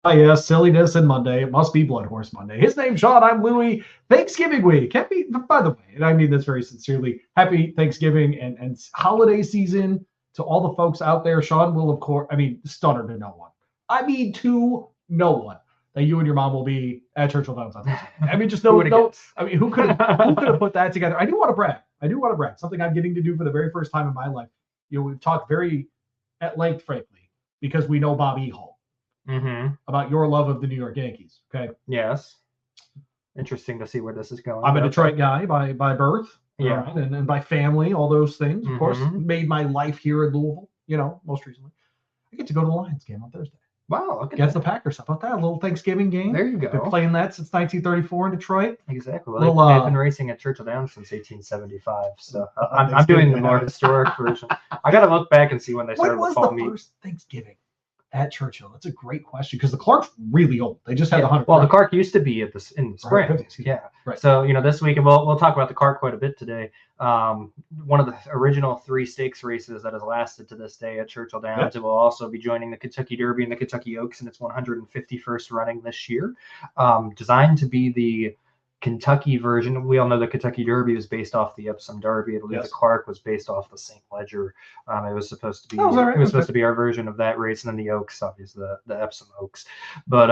Yes, silliness and Monday. It must be BloodHorse Monday. His name's Sean. I'm Louie. Thanksgiving week. Happy, by the way, and I mean this very sincerely, happy Thanksgiving and holiday season to all the folks out there. Sean will, of course, stunner to no one. To no one that you and your mom will be at Churchill Downs on Thanksgiving. Just no. Who could have put that together? I do want to brag. Something I'm getting to do for the very first time in my life. We've talked very at length, frankly, because we know Bob Ehol. About your love of the New York Yankees. Okay. Yes. Interesting to see where this is going. I'm a Detroit guy by birth. Yeah. Right? And by family, all those things. Of course, made my life here in Louisville, most recently. I get to go to the Lions game on Thursday. Wow. Okay. Against the Packers. How about that? A little Thanksgiving game. There you go. Been playing that since 1934 in Detroit. Exactly. Well, they've been racing at Churchill Downs since 1875. So I'm doing the more historic version. I got to look back and see when they started the fall meet. When was the first Thanksgiving at Churchill? That's a great question because the Clark's really old. They just had the 100. Well, the Clark used to be in the spring. 150s, yeah. Right. So this week, and we'll talk about the Clark quite a bit today. One of the original 3 stakes races that has lasted to this day at Churchill Downs. Yep. It will also be joining the Kentucky Derby and the Kentucky Oaks in its 151st running this year. Designed to be the Kentucky version. We all know the Kentucky Derby was based off the Epsom Derby. I believe the Clark was based off the St. Ledger. It was supposed to be supposed to be our version of that race, and then the Oaks, obviously the Epsom Oaks. But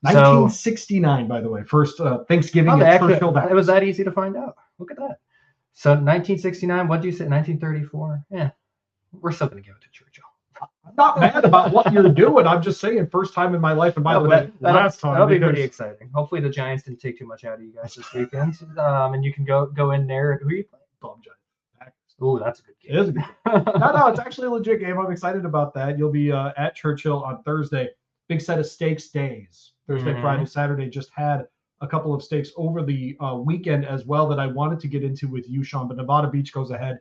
1969, by the way, first Thanksgiving at Churchill Downs. It was that easy to find out. Look at that. So 1969. What do you say? 1934. Yeah, we're still going to give it to Churchill. I'm not mad about what you're doing. I'm just saying, first time in my life, and by the way, last time. That'll be pretty exciting. Hopefully, the Giants didn't take too much out of you guys this weekend, and you can go in there. Who are you playing? Bomb Giants. Oh, that's a good game. It is a good game. No, it's actually a legit game. I'm excited about that. You'll be at Churchill on Thursday. Big set of stakes days. Thursday, Friday, Saturday. Just had a couple of stakes over the weekend as well that I wanted to get into with you, Sean. But Nevada Beach goes ahead.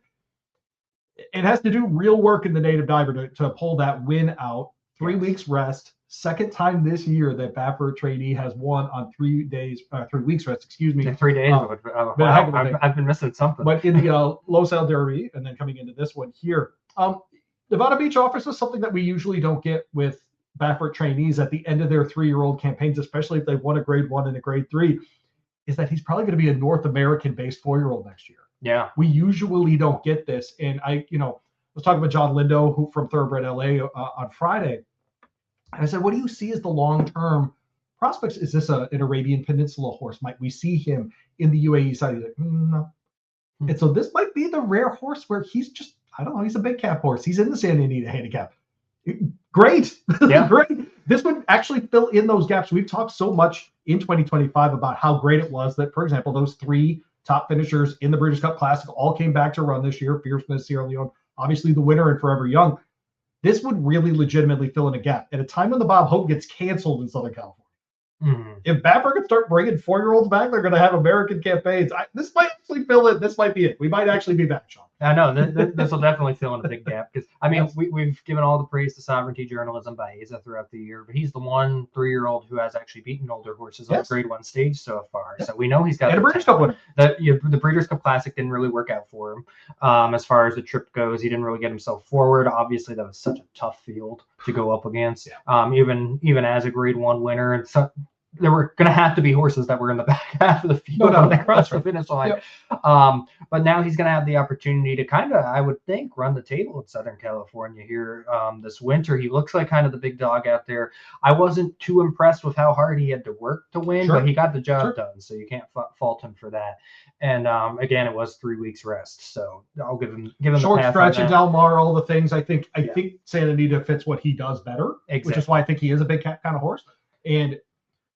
It has to do real work in the native diver to pull that win out. 3 weeks rest. Second time this year that Baffert trainee has won on 3 weeks rest. Excuse me. 3 days. I've been missing something. But in the Los Al Derby, and then coming into this one here, Nevada Beach offers us something that we usually don't get with Baffert trainees at the end of their 3-year-old campaigns, especially if they've won a grade 1 and a grade 3, is that he's probably going to be a North American-based 4-year-old next year. Yeah, we usually don't get this, and I was talking with John Lindo, who from Thoroughbred LA on Friday, and I said, "What do you see as the long-term prospects? Is this an Arabian Peninsula horse? Might we see him in the UAE side?" He's like, "No." And so this might be the rare horse where he's just, I don't know, he's a big cap horse. He's in the Santa Anita handicap. Great, yeah, great. This would actually fill in those gaps. We've talked so much in 2025 about how great it was that, for example, those 3 top finishers in the Breeders' Cup Classic all came back to run this year. Fierceness, Sierra Leone, obviously the winner, and Forever Young. This would really legitimately fill in a gap at a time when the Bob Hope gets canceled in Southern California. If Baffert can start bringing 4-year-olds back, they're going to have American campaigns. This might actually fill it. This might be it. We might actually be back, Sean. I know this will definitely fill in a big gap because we've given all the praise to Sovereignty Journalism by Asa throughout the year, but he's the one 3-year-old who has actually beaten older horses on the grade 1 stage so far. So we know he's got a Breeders' Cup winner. The Breeders' Cup Classic didn't really work out for him as far as the trip goes. He didn't really get himself forward. Obviously, that was such a tough field to go up against. Even as a grade 1 winner, and so there were going to have to be horses that were in the back half of the field when they crossed the finish line. Yep. But now he's going to have the opportunity to kind of, I would think, run the table in Southern California here this winter. He looks like kind of the big dog out there. I wasn't too impressed with how hard he had to work to win, but he got the job done, so you can't fault him for that. And again, it was 3 weeks rest, so I'll give him short the pass stretch at Del Mar, all the things. I think Santa Anita fits what he does better, which is why I think he is a big kind of horse. And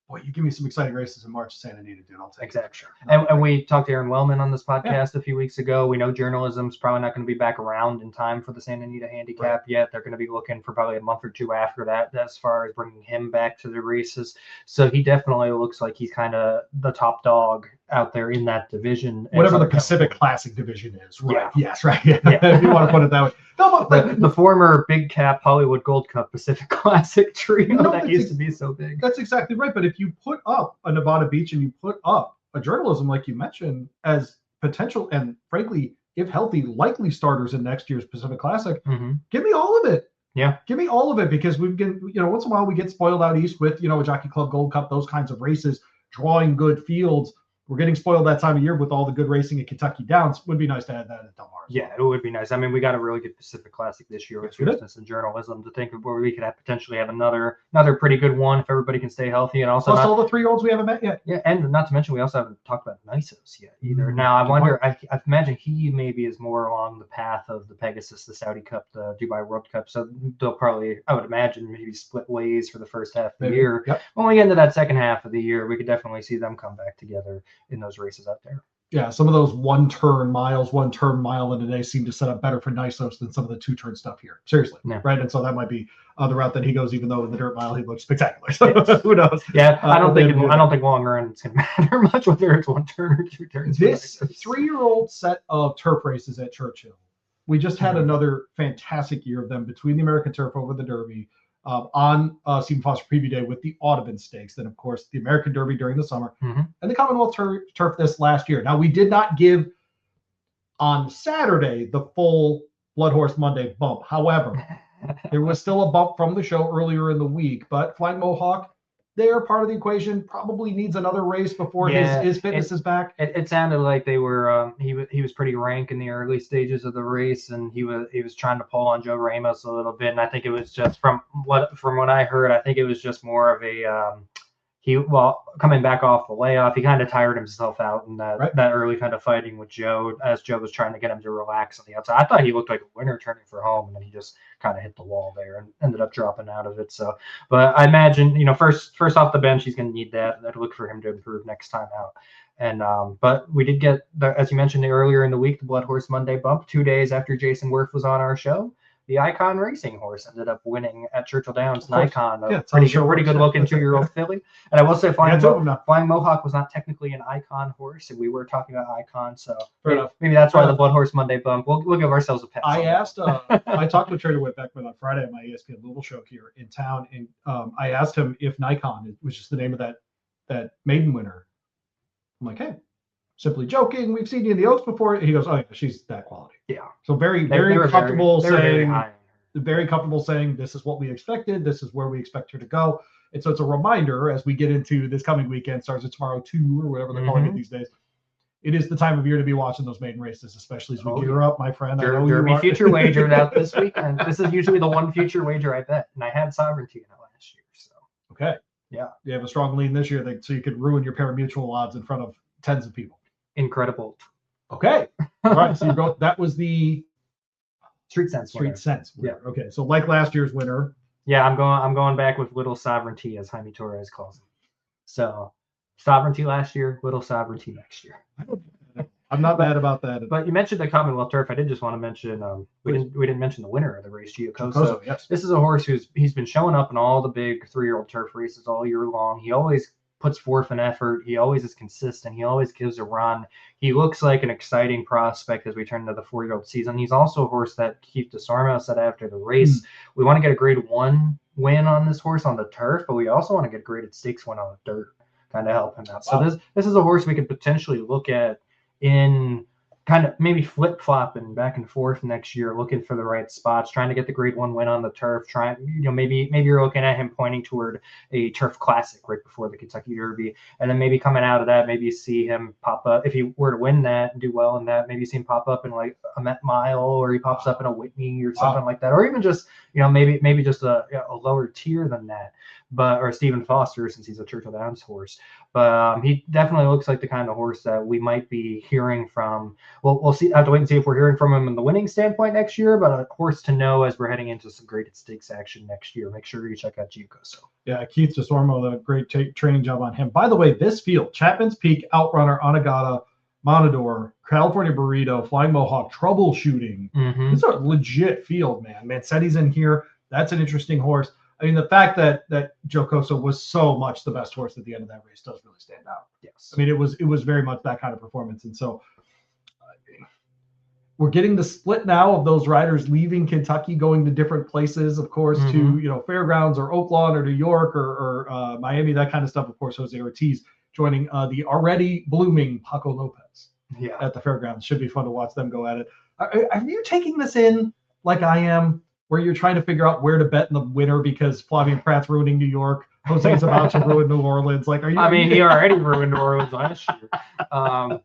boy, you give me some exciting races in March, Santa Anita, dude. I'll take exactly. And we talked to Aaron Wellman on this podcast a few weeks ago. We know journalism's probably not going to be back around in time for the Santa Anita handicap yet. They're going to be looking for probably a month or 2 after that as far as bringing him back to the races. So he definitely looks like he's kind of the top dog out there in that division. Whatever the Pacific Classic division is. Right. Yeah. Yes, right. Yeah. If you want to put it that way. No, but the former big cap Hollywood Gold Cup Pacific Classic trio that used to be so big. That's exactly right. But if you put up a Nevada Beach and you put up a journalism, like you mentioned, as potential and frankly, if healthy, likely starters in next year's Pacific Classic, give me all of it. Yeah. Give me all of it, because we've been, once in a while we get spoiled out east with, a Jockey Club Gold Cup, those kinds of races, drawing good fields. We're getting spoiled that time of year with all the good racing at Kentucky Downs. Would be nice to add that at Del Mar. Yeah, it would be nice. I mean, we got a really good Pacific Classic this year with Yes, we did. business and journalism, to think of where we could potentially have another pretty good one if everybody can stay healthy, and also Plus all the 3-year-olds we haven't met yet. Yeah, and not to mention we also haven't talked about Nisos yet either. Now I good wonder. I imagine he maybe is more along the path of the Pegasus, the Saudi Cup, the Dubai World Cup. So they'll probably, I would imagine, maybe split ways for the first half of the year. Yep. When we get into that second half of the year, we could definitely see them come back together in those races out there. Yeah, some of those one-turn mile in a day seem to set up better for Nisos than some of the two-turn stuff here. Seriously, right? And so that might be the route that he goes, even though in the dirt mile he looks spectacular. So who knows? Yeah, I don't think long run it's gonna matter much whether it's one turn or two turns. This 3-year-old set of turf races at Churchill, we just had another fantastic year of them between the American Turf over the Derby, on Stephen Foster Preview Day with the Audubon Stakes, then of course the American Derby during the summer, and the Commonwealth turf this last year. Now, we did not give on Saturday the full BloodHorse Monday bump. However, there was still a bump from the show earlier in the week, but Flying Mohawk, they are part of the equation. Probably needs another race before his fitness is back. It sounded like they were he was pretty rank in the early stages of the race, and he was trying to pull on Joe Ramos a little bit. And I think it was just from what I heard, I think it was just more of a coming back off the layoff, he kind of tired himself out in that early kind of fighting with Joe, as Joe was trying to get him to relax on the outside. I thought he looked like a winner turning for home, and then he just kind of hit the wall there and ended up dropping out of it. So, but I imagine, first off the bench, he's going to need that. I'd look for him to improve next time out. And but we did get, as you mentioned earlier in the week, the BloodHorse Monday bump 2 days after Jason Worth was on our show. The Icon Racing horse ended up winning at Churchill Downs. Icon, a pretty good looking 2-year-old filly. And I will say, Flying Mohawk was not technically an Icon horse, and we were talking about Icon, so maybe that's why the BloodHorse Monday bump. We'll give ourselves a pass. I asked, I talked with Trader Whit Beckman on Friday at my ESPN Little show here in town, and I asked him if Nikon, which is the name of that maiden winner. I'm like, hey, simply joking, we've seen you in the Oaks before. He goes, oh yeah, she's that quality. Yeah. So very comfortable saying this is what we expected. This is where we expect her to go. And so it's a reminder as we get into this coming weekend, starts at tomorrow 2 or whatever they're calling it these days. It is the time of year to be watching those maiden races, especially as we gear up, my friend. Derby future wagered out this weekend. This is usually the one future wager I bet, and I had Sovereignty in it last year. So okay, yeah, you have a strong lean this year, so you could ruin your pari-mutuel odds in front of tens of people. Incredible. Okay. All right. So you go. That was the Street Sense. Yeah. Okay. So like last year's winner. Yeah, I'm going back with Little Sovereignty, as Jaime Torres calls him. So Sovereignty last year, Little Sovereignty next year. I'm not mad about that. But you mentioned the Commonwealth Turf. I did just want to mention we didn't mention the winner of the race, Giocoso. Yes. This is a horse he's been showing up in all the big 3-year-old turf races all year long. He always puts forth an effort. He always is consistent. He always gives a run. He looks like an exciting prospect as we turn to the 4-year-old season. He's also a horse that Keith DeSormo said after the race, we want to get a grade 1 win on this horse on the turf, but we also want to get a graded stakes win on the dirt, kind of help him out. Wow. So this is a horse we could potentially look at in kind of maybe flip-flopping back and forth next year, looking for the right spots, trying to get the grade 1 win on the turf, maybe you're looking at him pointing toward a turf classic right before the Kentucky Derby. And then maybe coming out of that, maybe you see him pop up. If he were to win that and do well in that, maybe you see him pop up in like a Met Mile, or he pops up in a Whitney or something like that. Or even just, maybe just a lower tier than that. Or Stephen Foster, since he's a Churchill Downs horse. But he definitely looks like the kind of horse that we might be hearing from. We'll see. I have to wait and see if we're hearing from him in the winning standpoint next year. But a horse to know as we're heading into some graded stakes action next year. Make sure you check out Giocoso. Yeah, Keith DeSormo, a great training job on him. By the way, this field: Chapman's Peak, Outrunner, Anagata, Monador, California Burrito, Flying Mohawk, Troubleshooting. It's a legit field, man. Mancetti's in here. That's an interesting horse. I mean, the fact that Giocoso was so much the best horse at the end of that race does really stand out. Yes. I mean, it was very much that kind of performance. And so we're getting the split now of those riders leaving Kentucky, going to different places, of course, to, Fairgrounds or Oaklawn or New York or Miami, that kind of stuff. Of course, Jose Ortiz joining the already blooming Paco Lopez at the Fairgrounds. Should be fun to watch them go at it. Are you taking this in like I am? where you're trying to figure out where to bet in the winner because Flavien Prat's ruining New York. Jose's about to ruin New Orleans. Like, are you? I mean, he already ruined New Orleans last year.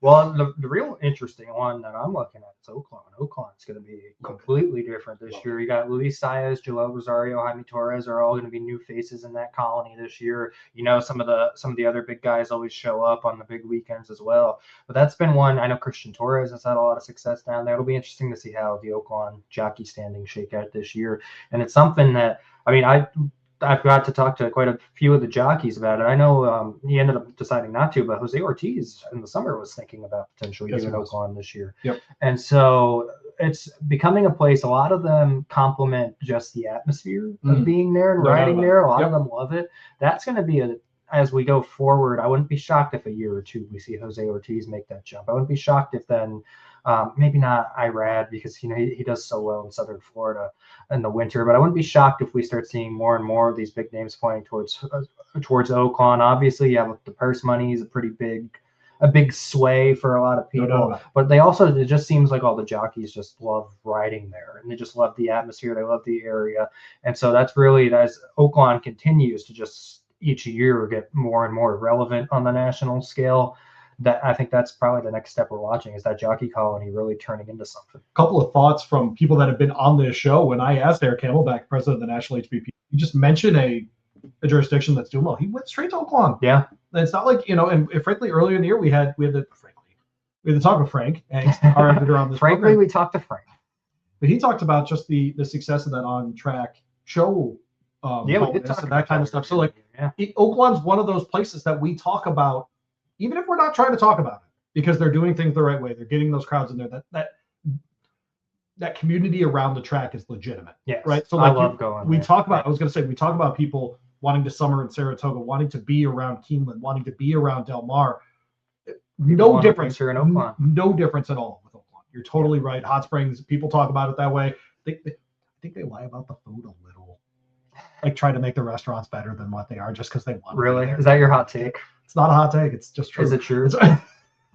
Well, the real interesting one that I'm looking at is Oakland. Oakland's going to be completely different this year. You got Luis Saez, Joel Rosario, Jaime Torres are all going to be new faces in that colony this year. You know, some of the other big guys always show up on the big weekends as well. But that's been one. I know Christian Torres has had a lot of success down there. It'll be interesting to see how the Oakland jockey standings shake out this year. And it's something that, I mean, I've got to talk to quite a few of the jockeys about it. I know he ended up deciding not to, but Jose Ortiz in the summer was thinking about potentially doing Oakland this year. Yep. And so it's becoming a place. A lot of them compliment just the atmosphere of being there and riding there. A lot of them love it. That's going to be as we go forward. I wouldn't be shocked if a year or two we see Jose Ortiz make that jump. I wouldn't be shocked if then maybe not Irad because he does so well in Southern Florida in the winter, but I wouldn't be shocked if we start seeing more and more of these big names pointing towards Oakland. Obviously, you have the purse money is a big sway for a lot of people, but it just seems like all the jockeys just love riding there and they just love the atmosphere. They love the area. And so that's really, as Oakland continues to just each year get more and more relevant on the national scale, that I think that's probably the next step we're watching is that jockey colony really turning into something. A couple of thoughts from people that have been on this show. When I asked Eric Camelback, president of the National HBP, he just mentioned a jurisdiction that's doing well. He went straight to Oakland. Yeah. And it's not like, and frankly, earlier in the year, we had to talk with Frank, our editor on this program. We talked to Frank. But he talked about just the success of that on-track show. We did talk about that kind of stuff. So, Oakland's one of those places that we talk about, even if we're not trying to talk about it, because they're doing things the right way. They're getting those crowds in there. That community around the track is legitimate. Yeah. Right. So I love going. We talk about people wanting to summer in Saratoga, wanting to be around Keeneland, wanting to be around Del Mar. No difference here in Oakland. No difference at all with Oakland. You're totally right. Hot Springs, people talk about it that way. I think they lie about the food a little. Like try to make the restaurants better than what they are just because they want. Really? Is that your hot take? It's not a hot take. It's just true. Is it true?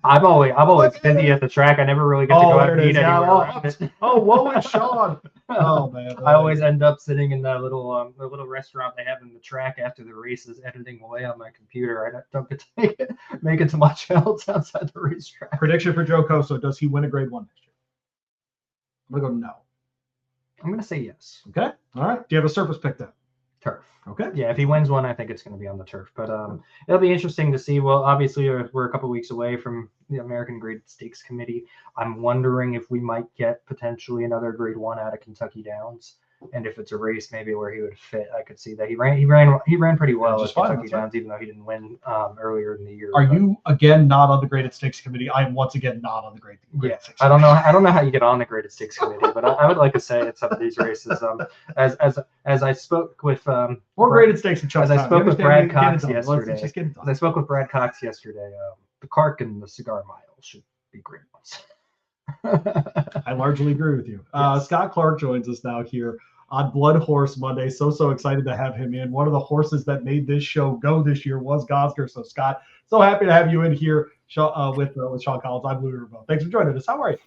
I'm always busy at the track. I never really get to go out and eat anywhere. Woe is Sean. Oh man. I always end up sitting in that little restaurant they have in the track after the races, editing away on my computer. I don't get to make it to much else outside the racetrack. Prediction for Giocoso: does he win a Grade 1 next year? I'm gonna go no. I'm gonna say yes. Okay. All right. Do you have a surface picked up? Turf. Okay. Yeah, if he wins one, I think it's going to be on the turf. But it'll be interesting to see. Well, obviously, we're a couple of weeks away from the American Graded Stakes Committee. I'm wondering if we might get potentially another Grade 1 out of Kentucky Downs. And if it's a race maybe where he would fit, I could see that he ran pretty well at Kentucky Downs, even though he didn't win earlier in the year. Are you again not on the Graded Stakes Committee? I am once again not on the Graded Stakes. I don't know how you get on the Graded Stakes Committee, but I would like to say at some of these races, as I spoke with Graded Stakes and as I spoke with Brad Cox yesterday. As I spoke with Brad Cox yesterday, the Clarke and the Cigar Mile should be great ones. I largely agree with you. Scott Clarke joins us now here on BloodHorse Monday. So excited to have him in. One of the horses that made this show go this year was Gosger. So Scott, so happy to have you in here with Sean Collins. I'm Louie Rabaut. Thanks for joining us. How are you?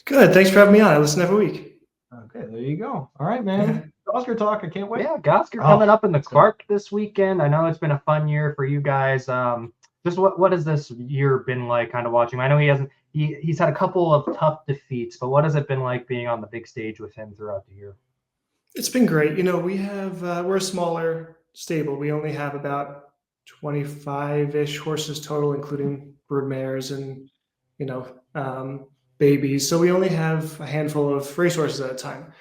Good. Thanks for having me on. I listen every week. Okay, there you go. All right, man. Yeah. Gosger talk. I can't wait. Yeah, Gosger coming up in the Clarke this weekend. I know it's been a fun year for you guys. Just what has this year been like kind of watching? I know he's had a couple of tough defeats, but what has it been like being on the big stage with him throughout the year? It's been great. We have we're a smaller stable. We only have about 25-ish horses total, including brood mares and babies. So we only have a handful of racehorses at a time.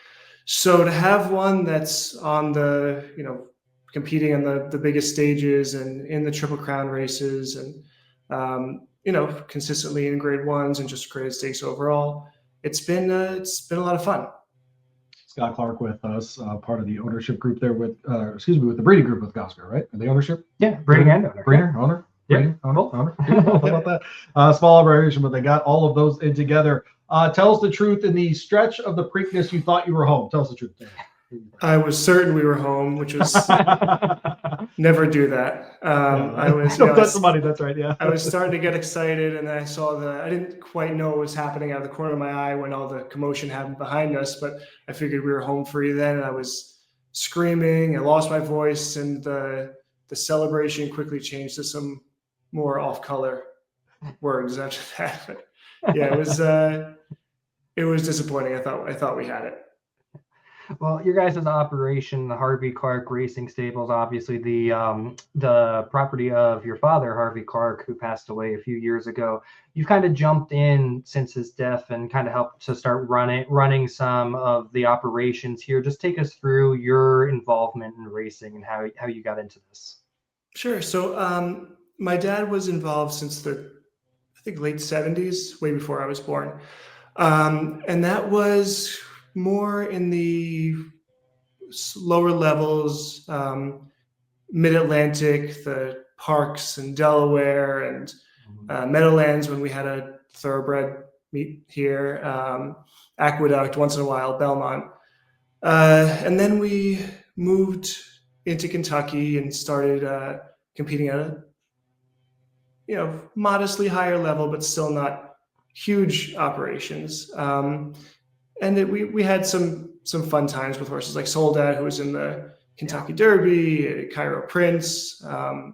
So to have one that's on the competing on the biggest stages and in the Triple Crown races and consistently in Grade 1s and just Graded Stakes overall, it's been a lot of fun. Scott Clarke with us, part of the ownership group there with the breeding group with Gosger, right? The ownership? Yeah, breeding and owner. Breeder, owner? Breeding, owner. How about that? Small operation, but they got all of those in together. Tell us the truth. In the stretch of the Preakness, you thought you were home. Tell us the truth. I was certain we were home, which was Never do that. I was, don't touch the money. That's right. Yeah. I was starting to get excited, and then I saw I didn't quite know what was happening out of the corner of my eye when all the commotion happened behind us, but I figured we were home free then, and I was screaming. I lost my voice, and the celebration quickly changed to some more off-color words after that. But yeah, it was disappointing. I thought we had it. Well, your guys' operation, the Harvey Clarke Racing Stables, obviously the property of your father, Harvey Clarke, who passed away a few years ago. You've kind of jumped in since his death and kind of helped to start running some of the operations here. Just take us through your involvement in racing and how you got into this. Sure. So my dad was involved since I think late 70s, way before I was born, and that was more in the lower levels, mid-Atlantic, the parks in Delaware and Meadowlands when we had a Thoroughbred meet here, Aqueduct once in a while, Belmont. And then we moved into Kentucky and started competing at a modestly higher level, but still not huge operations. And we had some fun times with horses like Soledad, who was in the Kentucky Derby, Cairo Prince. When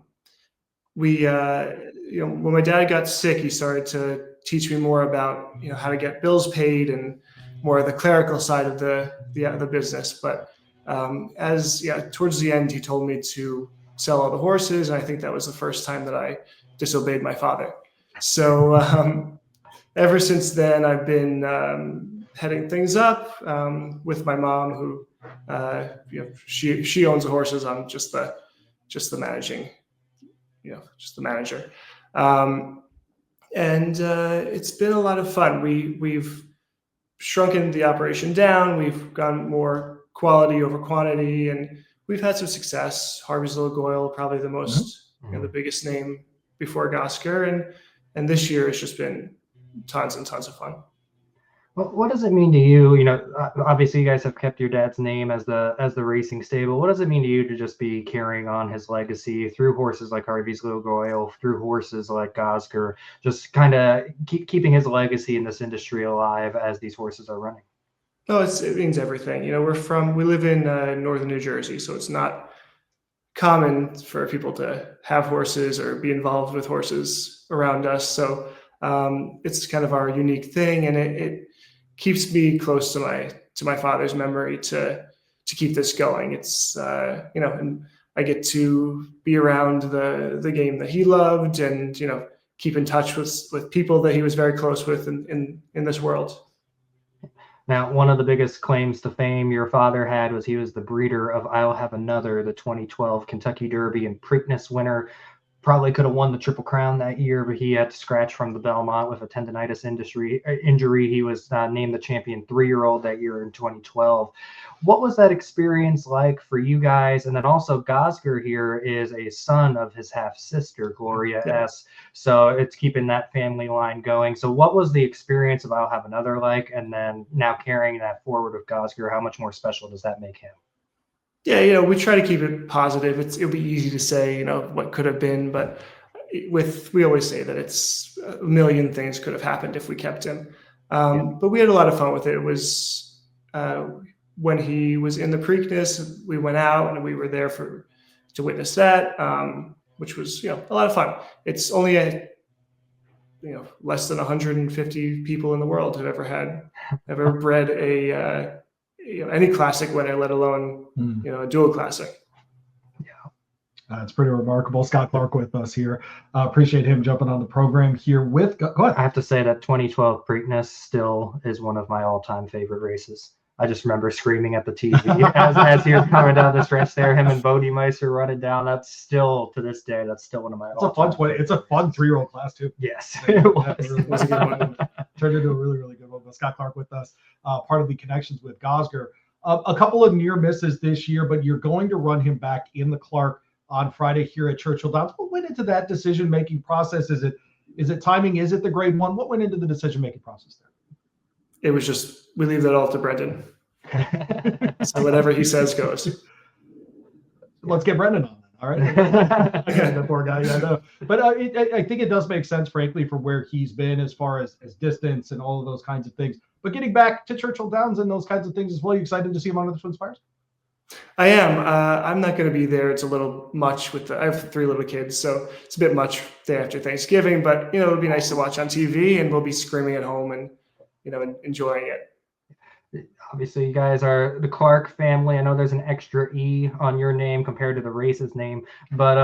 my dad got sick, he started to teach me more about how to get bills paid and more of the clerical side of the business. But towards the end, he told me to sell all the horses, and I think that was the first time that I disobeyed my father. So ever since then, I've been heading things up with my mom, who she owns the horses. I'm just the managing, just the manager. And it's been a lot of fun. We've shrunken the operation down. We've gone more quality over quantity, and we've had some success. Harvey's Little Goyle, probably the most, the biggest name before Gosger, and this year has just been tons and tons of fun. Well, what does it mean to you? Obviously you guys have kept your dad's name as the racing stable. What does it mean to you to just be carrying on his legacy through horses like Harvey's Little Goyle, through horses like Gosger, just kind of keeping his legacy in this industry alive as these horses are running? Oh, it means everything. We live in northern New Jersey, so it's not common for people to have horses or be involved with horses around us. So it's kind of our unique thing, and it keeps me close to my father's memory to keep this going. It's and I get to be around the game that he loved, and keep in touch with people that he was very close with in this world. Now, one of the biggest claims to fame your father had was he was the breeder of I'll Have Another, the 2012 Kentucky Derby and Preakness winner. Probably could have won the Triple Crown that year, but he had to scratch from the Belmont with a tendonitis injury. He was named the champion 3-year-old that year in 2012. What was that experience like for you guys? And then also Gosger here is a son of his half-sister, Gloria S. So it's keeping that family line going. So what was the experience of I'll Have Another like? And then now carrying that forward with Gosger, how much more special does that make him? Yeah, we try to keep it positive. It'll be easy to say, what could have been, but we always say that it's a million things could have happened if we kept him. But we had a lot of fun with it. It was when he was in the Preakness, we went out and we were there to witness that, which was a lot of fun. It's only less than 150 people in the world have ever bred any classic winner, let alone a dual classic. Yeah, it's pretty remarkable. Scott Clark with us here. Appreciate him jumping on the program here with. Go ahead. I have to say that 2012 Preakness still is one of my all-time favorite races. I just remember screaming at the TV as he was coming down the stretch there. Him and Bodie Meister running down. That's still, to this day, that's still one of my. It's a fun 3-year-old class too. Yes, it was a good one. Turned into a really, really good one. But Scott Clark with us, part of the connections with Gosger. A couple of near misses this year, but you're going to run him back in the Clark on Friday here at Churchill Downs. What went into that decision-making process? Is it timing? Is it the grade 1? What went into the decision-making process there? It was just, we leave that all to Brendan. So whatever he says goes. Let's get Brendan on All right. The poor guy. Yeah, no. But I think it does make sense, frankly, for where he's been as far as distance and all of those kinds of things. But getting back to Churchill Downs and those kinds of things as well, you excited to see him on the Twin Spires? I am. I'm not going to be there. It's a little much I have 3 little kids, so it's a bit much day after Thanksgiving. But it would be nice to watch on TV, and we'll be screaming at home and enjoying it. Obviously, you guys are the Clarke family. I know there's an extra E on your name compared to the race's name, but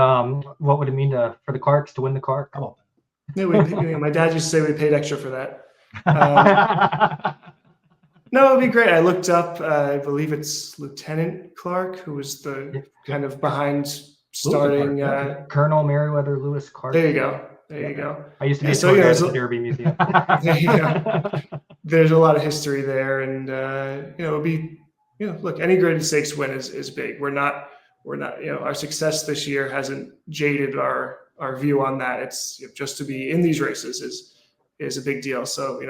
what would it mean for the Clarkes to win the Clarke? Come on. Yeah, my dad used to say we paid extra for that. No, it'd be great. I looked up, I believe it's Lieutenant Clarke, who was the kind of behind starting. Colonel Meriwether Lewis Clarke. There you go. There you go. I used to be a tour guide at the Derby Museum. There you go. There's a lot of history there, and it'll be, look, any graded stakes win is big. We're not, our success this year hasn't jaded our view on that. It's just to be in these races is a big deal. So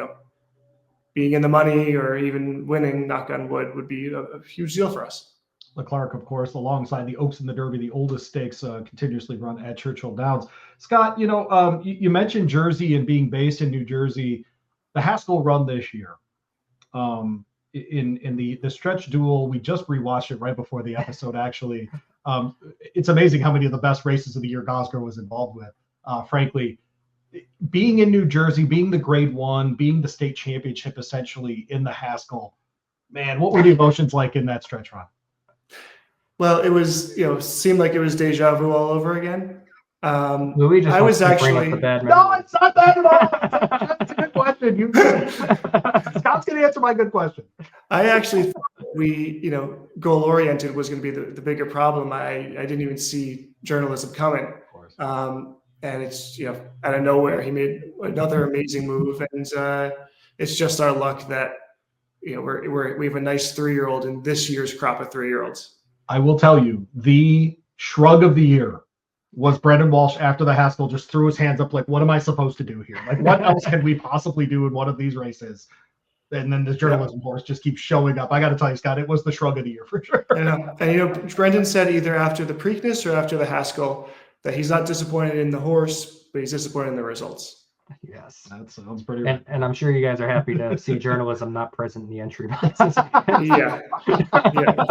being in the money or even winning, knock on wood, would be a huge deal for us. The Clarke, of course, alongside the Oaks and the Derby, the oldest stakes continuously run at Churchill Downs. Scott, you mentioned Jersey and being based in New Jersey. The Haskell run this year, in the stretch duel, we just rewatched it right before the episode. Actually, it's amazing how many of the best races of the year Gosger was involved with. Frankly, being in New Jersey, being the Grade 1, being the state championship essentially in the Haskell, man, what were the emotions like in that stretch run? Well, it was, seemed like it was deja vu all over again. Louie just I was actually no, it's not that at all. That's a good question. Scott's going to answer my good question. I actually thought goal oriented was going to be the bigger problem. I didn't even see journalism coming. Of course. And it's out of nowhere he made another amazing move, and it's just our luck that we have a nice 3-year-old in this year's crop of 3-year-olds. I will tell you, the shrug of the year was Brendan Walsh after the Haskell just threw his hands up like, what am I supposed to do here? Like, what else can we possibly do in one of these races? And then the journalism horse just keeps showing up. I got to tell you, Scott, it was the shrug of the year for sure. And Brendan said either after the Preakness or after the Haskell that he's not disappointed in the horse, but he's disappointed in the results. Yes, that sounds pretty right. And I'm sure you guys are happy to see journalism not present in the entry boxes. Yeah,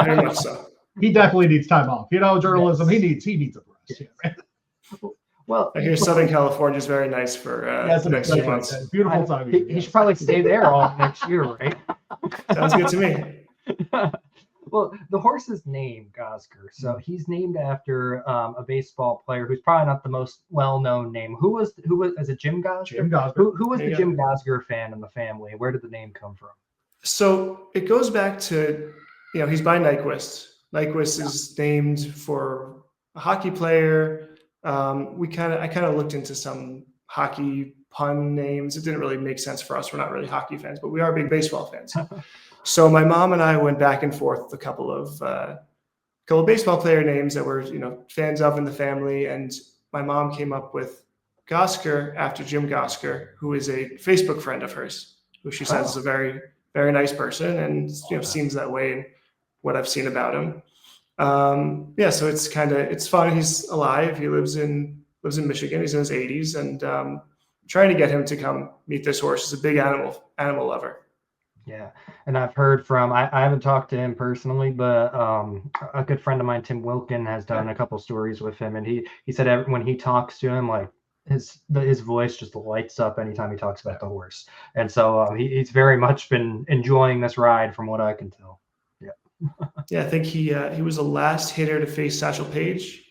very much so. He definitely needs time off. Journalism. Yes. He needs a rest. Yes. Yeah, right? Well, I hear Southern California is very nice for the next few months. Beautiful time. He should probably stay there all next year, right? Sounds good to me. Well, the horse is named Gosger, so he's named after a baseball player who's probably not the most well-known name. Who was is it Jim Gosger? Jim Gosger. Who was the Jim Gosger fan in the family? Where did the name come from? So it goes back to he's by Nyquist. Nyquist is named for a hockey player. I kind of looked into some hockey pun names. It didn't really make sense for us. We're not really hockey fans, but we are big baseball fans. So my mom and I went back and forth a couple of baseball player names that we're fans of in the family, and my mom came up with Gosger after Jim Gosger, who is a Facebook friend of hers, who she says is a very, very nice person, and seems that way in what I've seen about him. So it's fun. He's alive. He lives in Michigan. He's in his 80s, and trying to get him to come meet this horse. He's a big animal lover. Yeah, and I've heard from I haven't talked to him personally, but a good friend of mine, Tim Wilkin, has done a couple stories with him, and he said when he talks to him, like his voice just lights up anytime he talks about the horse, and so he's very much been enjoying this ride, from what I can tell. Yeah, I think he was the last hitter to face Satchel Paige.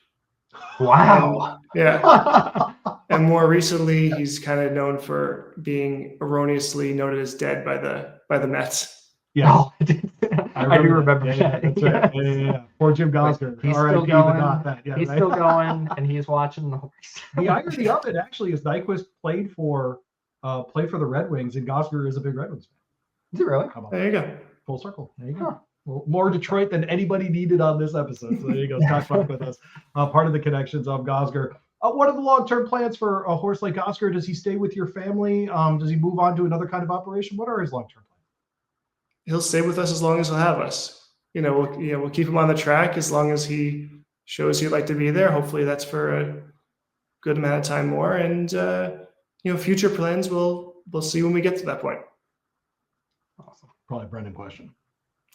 Wow. And more recently, he's kind of known for being erroneously noted as dead by the Mets. Yeah, I do remember that. That's right. Yeah. Poor Jim Gosger. He's still going. He's still going, and he's watching the horse. The irony of it actually is Nyquist played for the Red Wings, and Gosger is a big Red Wings fan. Is it really? There you go. Full circle. There you go. Huh. Well, more Detroit than anybody needed on this episode. So there you go. Scott Clarke with us. Part of the connections of Gosger. What are the long-term plans for a horse like Gosger? Does he stay with your family? Does he move on to another kind of operation? What are his long-term plans? He'll stay with us as long as he'll have us. We'll keep him on the track as long as he shows he'd like to be there. Hopefully that's for a good amount of time more. And, future plans, we'll see when we get to that point. Awesome. Probably a Brendan question.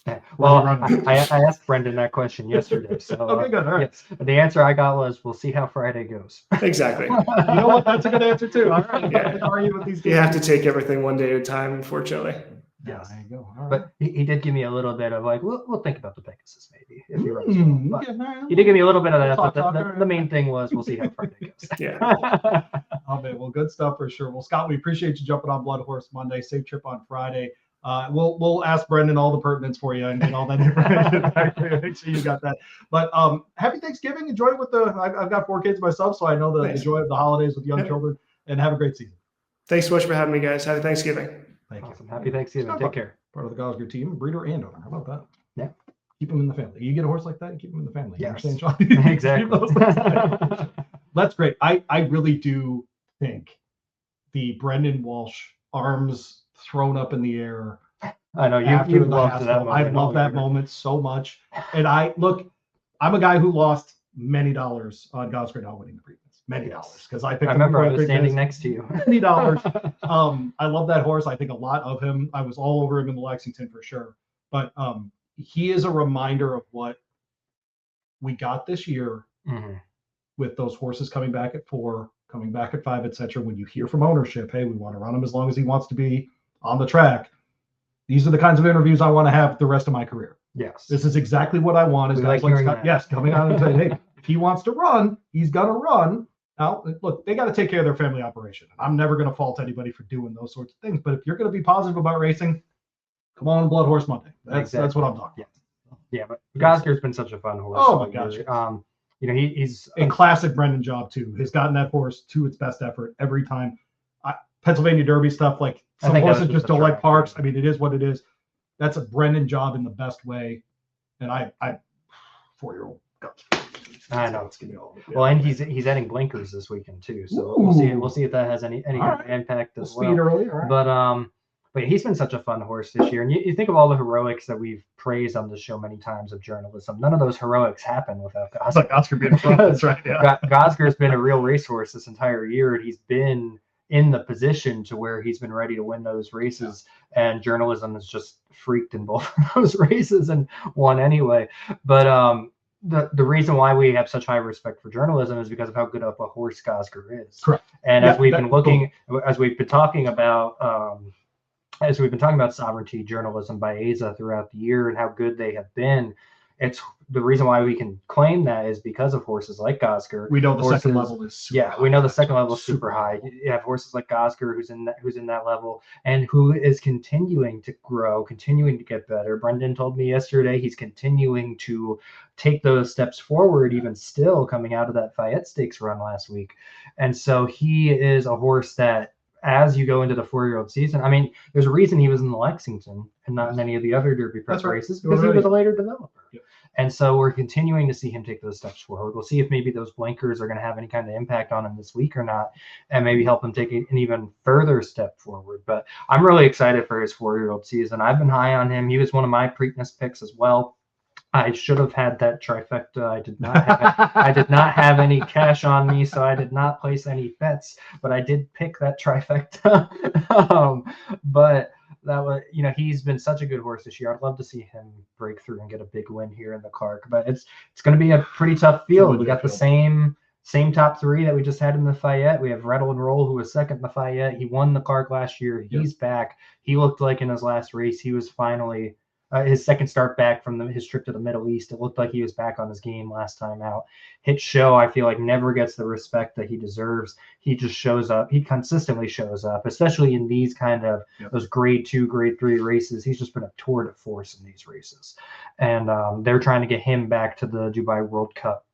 Yeah. Well, I asked Brendan that question yesterday. So okay, good. All right. Yes. The answer I got was, we'll see how Friday goes. Exactly. You know what? That's a good answer too. All right. Yeah. Argue with these You have to take everything one day at a time, unfortunately. Yeah, there you go. All right. But he did give me a little bit of like, we'll think about the Pegasus maybe if he runs well. But he did give me a little bit of that. But the main thing was, we'll see how Friday goes. Yeah. Oh man, well, good stuff for sure. Well, Scott, we appreciate you jumping on BloodHorse Monday. Safe trip on Friday. We'll ask Brendan all the pertinence for you and all that information. Make sure you got that. But happy Thanksgiving. Enjoy it with I've got 4 kids myself, so I know the joy of the holidays with young children. And have a great season. Thanks so much for having me, guys. Happy Thanksgiving. Thank you. Awesome. Happy Thanksgiving. Take care. Part of the Gosger team, breeder and owner. How about that? Yeah. Keep them in the family. You get a horse like that, you keep them in the family. Yes. You understand, Sean? Exactly. That's great. I really do think the Brendan Walsh arms thrown up in the air. I know you loved that moment. I love that moment so much. And I'm a guy who lost many dollars on Gosger not winning the Preakness. Many dollars, because I remember I was standing next to you. Many dollars. I love that horse. I think a lot of him. I was all over him in the Lexington for sure. But he is a reminder of what we got this year with those horses coming back at 4, coming back at 5, etc. When you hear from ownership, hey, we want to run him as long as he wants to be on the track. These are the kinds of interviews I want to have the rest of my career. Yes. This is exactly what I want. Is guys like Scott, yes, coming out and saying, hey, if he wants to run, he's gonna run. Now, look, they got to take care of their family operation. I'm never going to fault anybody for doing those sorts of things. But if you're going to be positive about racing, come on, BloodHorse Monday. That's what I'm talking about. Yeah, but Gosger's been such a fun horse. Oh my gosh. He's a classic Brendan job too. Has gotten that horse to its best effort every time. Pennsylvania Derby stuff, like some horses just don't like parks. I mean, it is what it is. That's a Brendan job in the best way. And I 4-year-old. I know. Well, and he's adding blinkers this weekend too, so we'll see if that has any kind of impact as well. But he's been such a fun horse this year, and you think of all the heroics that we've praised on the show many times of journalism. None of those heroics happen without Gosger. It's like Gosger being front. That's right. Yeah. Gosger's been a real racehorse this entire year, and he's been in the position to where he's been ready to win those races, and journalism has just freaked in both of those races and won anyway. But the reason why we have such high respect for journalism is because of how good of a horse Gosger is. Correct. And as we've been talking about sovereignty journalism by AZA throughout the year and how good they have been, it's the reason why we can claim that is because of horses like Gosger. We know the second level is super high. We know the second level is super high. You have horses like Gosger who's in that level and who is continuing to grow, continuing to get better. Brendan told me yesterday he's continuing to take those steps forward, even still coming out of that Fayette Stakes run last week. And so he is a horse that, as you go into the 4-year-old season, I mean, there's a reason he was in the Lexington and not in any of the other Derby Prep races, because he was a later developer. Yep. And so we're continuing to see him take those steps forward. We'll see if maybe those blinkers are going to have any kind of impact on him this week or not, and maybe help him take an even further step forward. But I'm really excited for his 4-year-old season. I've been high on him. He was one of my Preakness picks as well. I should have had that trifecta. I did not have I did not have any cash on me, so I did not place any bets, but I did pick that trifecta. But that was, he's been such a good horse this year. I'd love to see him break through and get a big win here in the Clarke, but it's going to be a pretty tough field. We got the same top 3 that we just had in the Fayette. We have Rattle N Roll, who was second in the Fayette. He won the Clarke last year. He's back. He looked like in his last race, he was finally his second start back from his trip to the Middle East. It looked like he was back on his game last time out. Hit Show, I feel like, never gets the respect that he deserves. He just shows up. He consistently shows up, especially in these kind of those grade 2, grade 3 races. He's just been a tour de force in these races. And they're trying to get him back to the Dubai World Cup.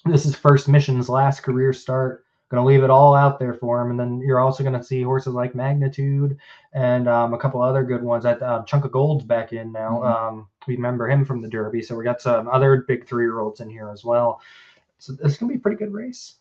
This is First Mission's last career start. Going to leave it all out there for him. And then you're also going to see horses like Magnitude and a couple other good ones. Chunk of Gold's back in now. We remember him from the Derby. So we got some other big 3-year-olds in here as well. So it's going to be a pretty good race.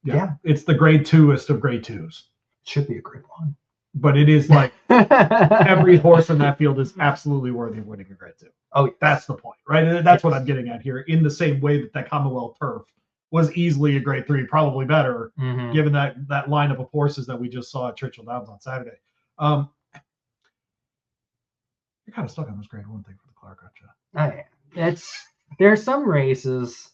Yeah. It's the grade 2-est of grade 2s. It should be a grade 1. But it is like every horse in that field is absolutely worthy of winning a grade 2. Oh, That's the point, right? And that's what I'm getting at here. In the same way that Commonwealth turf was easily a grade 3, probably better, given that lineup of horses that we just saw at Churchill Downs on Saturday. You're kind of stuck on this grade 1 thing for the Clarke, aren't you? There's some races.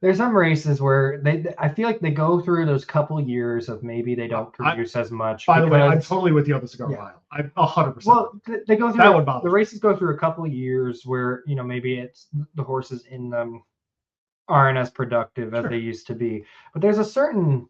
There's some races where I feel like they go through those couple years of maybe they don't produce as much. By the way, I'm totally with you on the cigar mile. I'm 100%. Well, they go through that would bother the races go through a couple of years where maybe it's the horses in them aren't as productive as they used to be. But there's a certain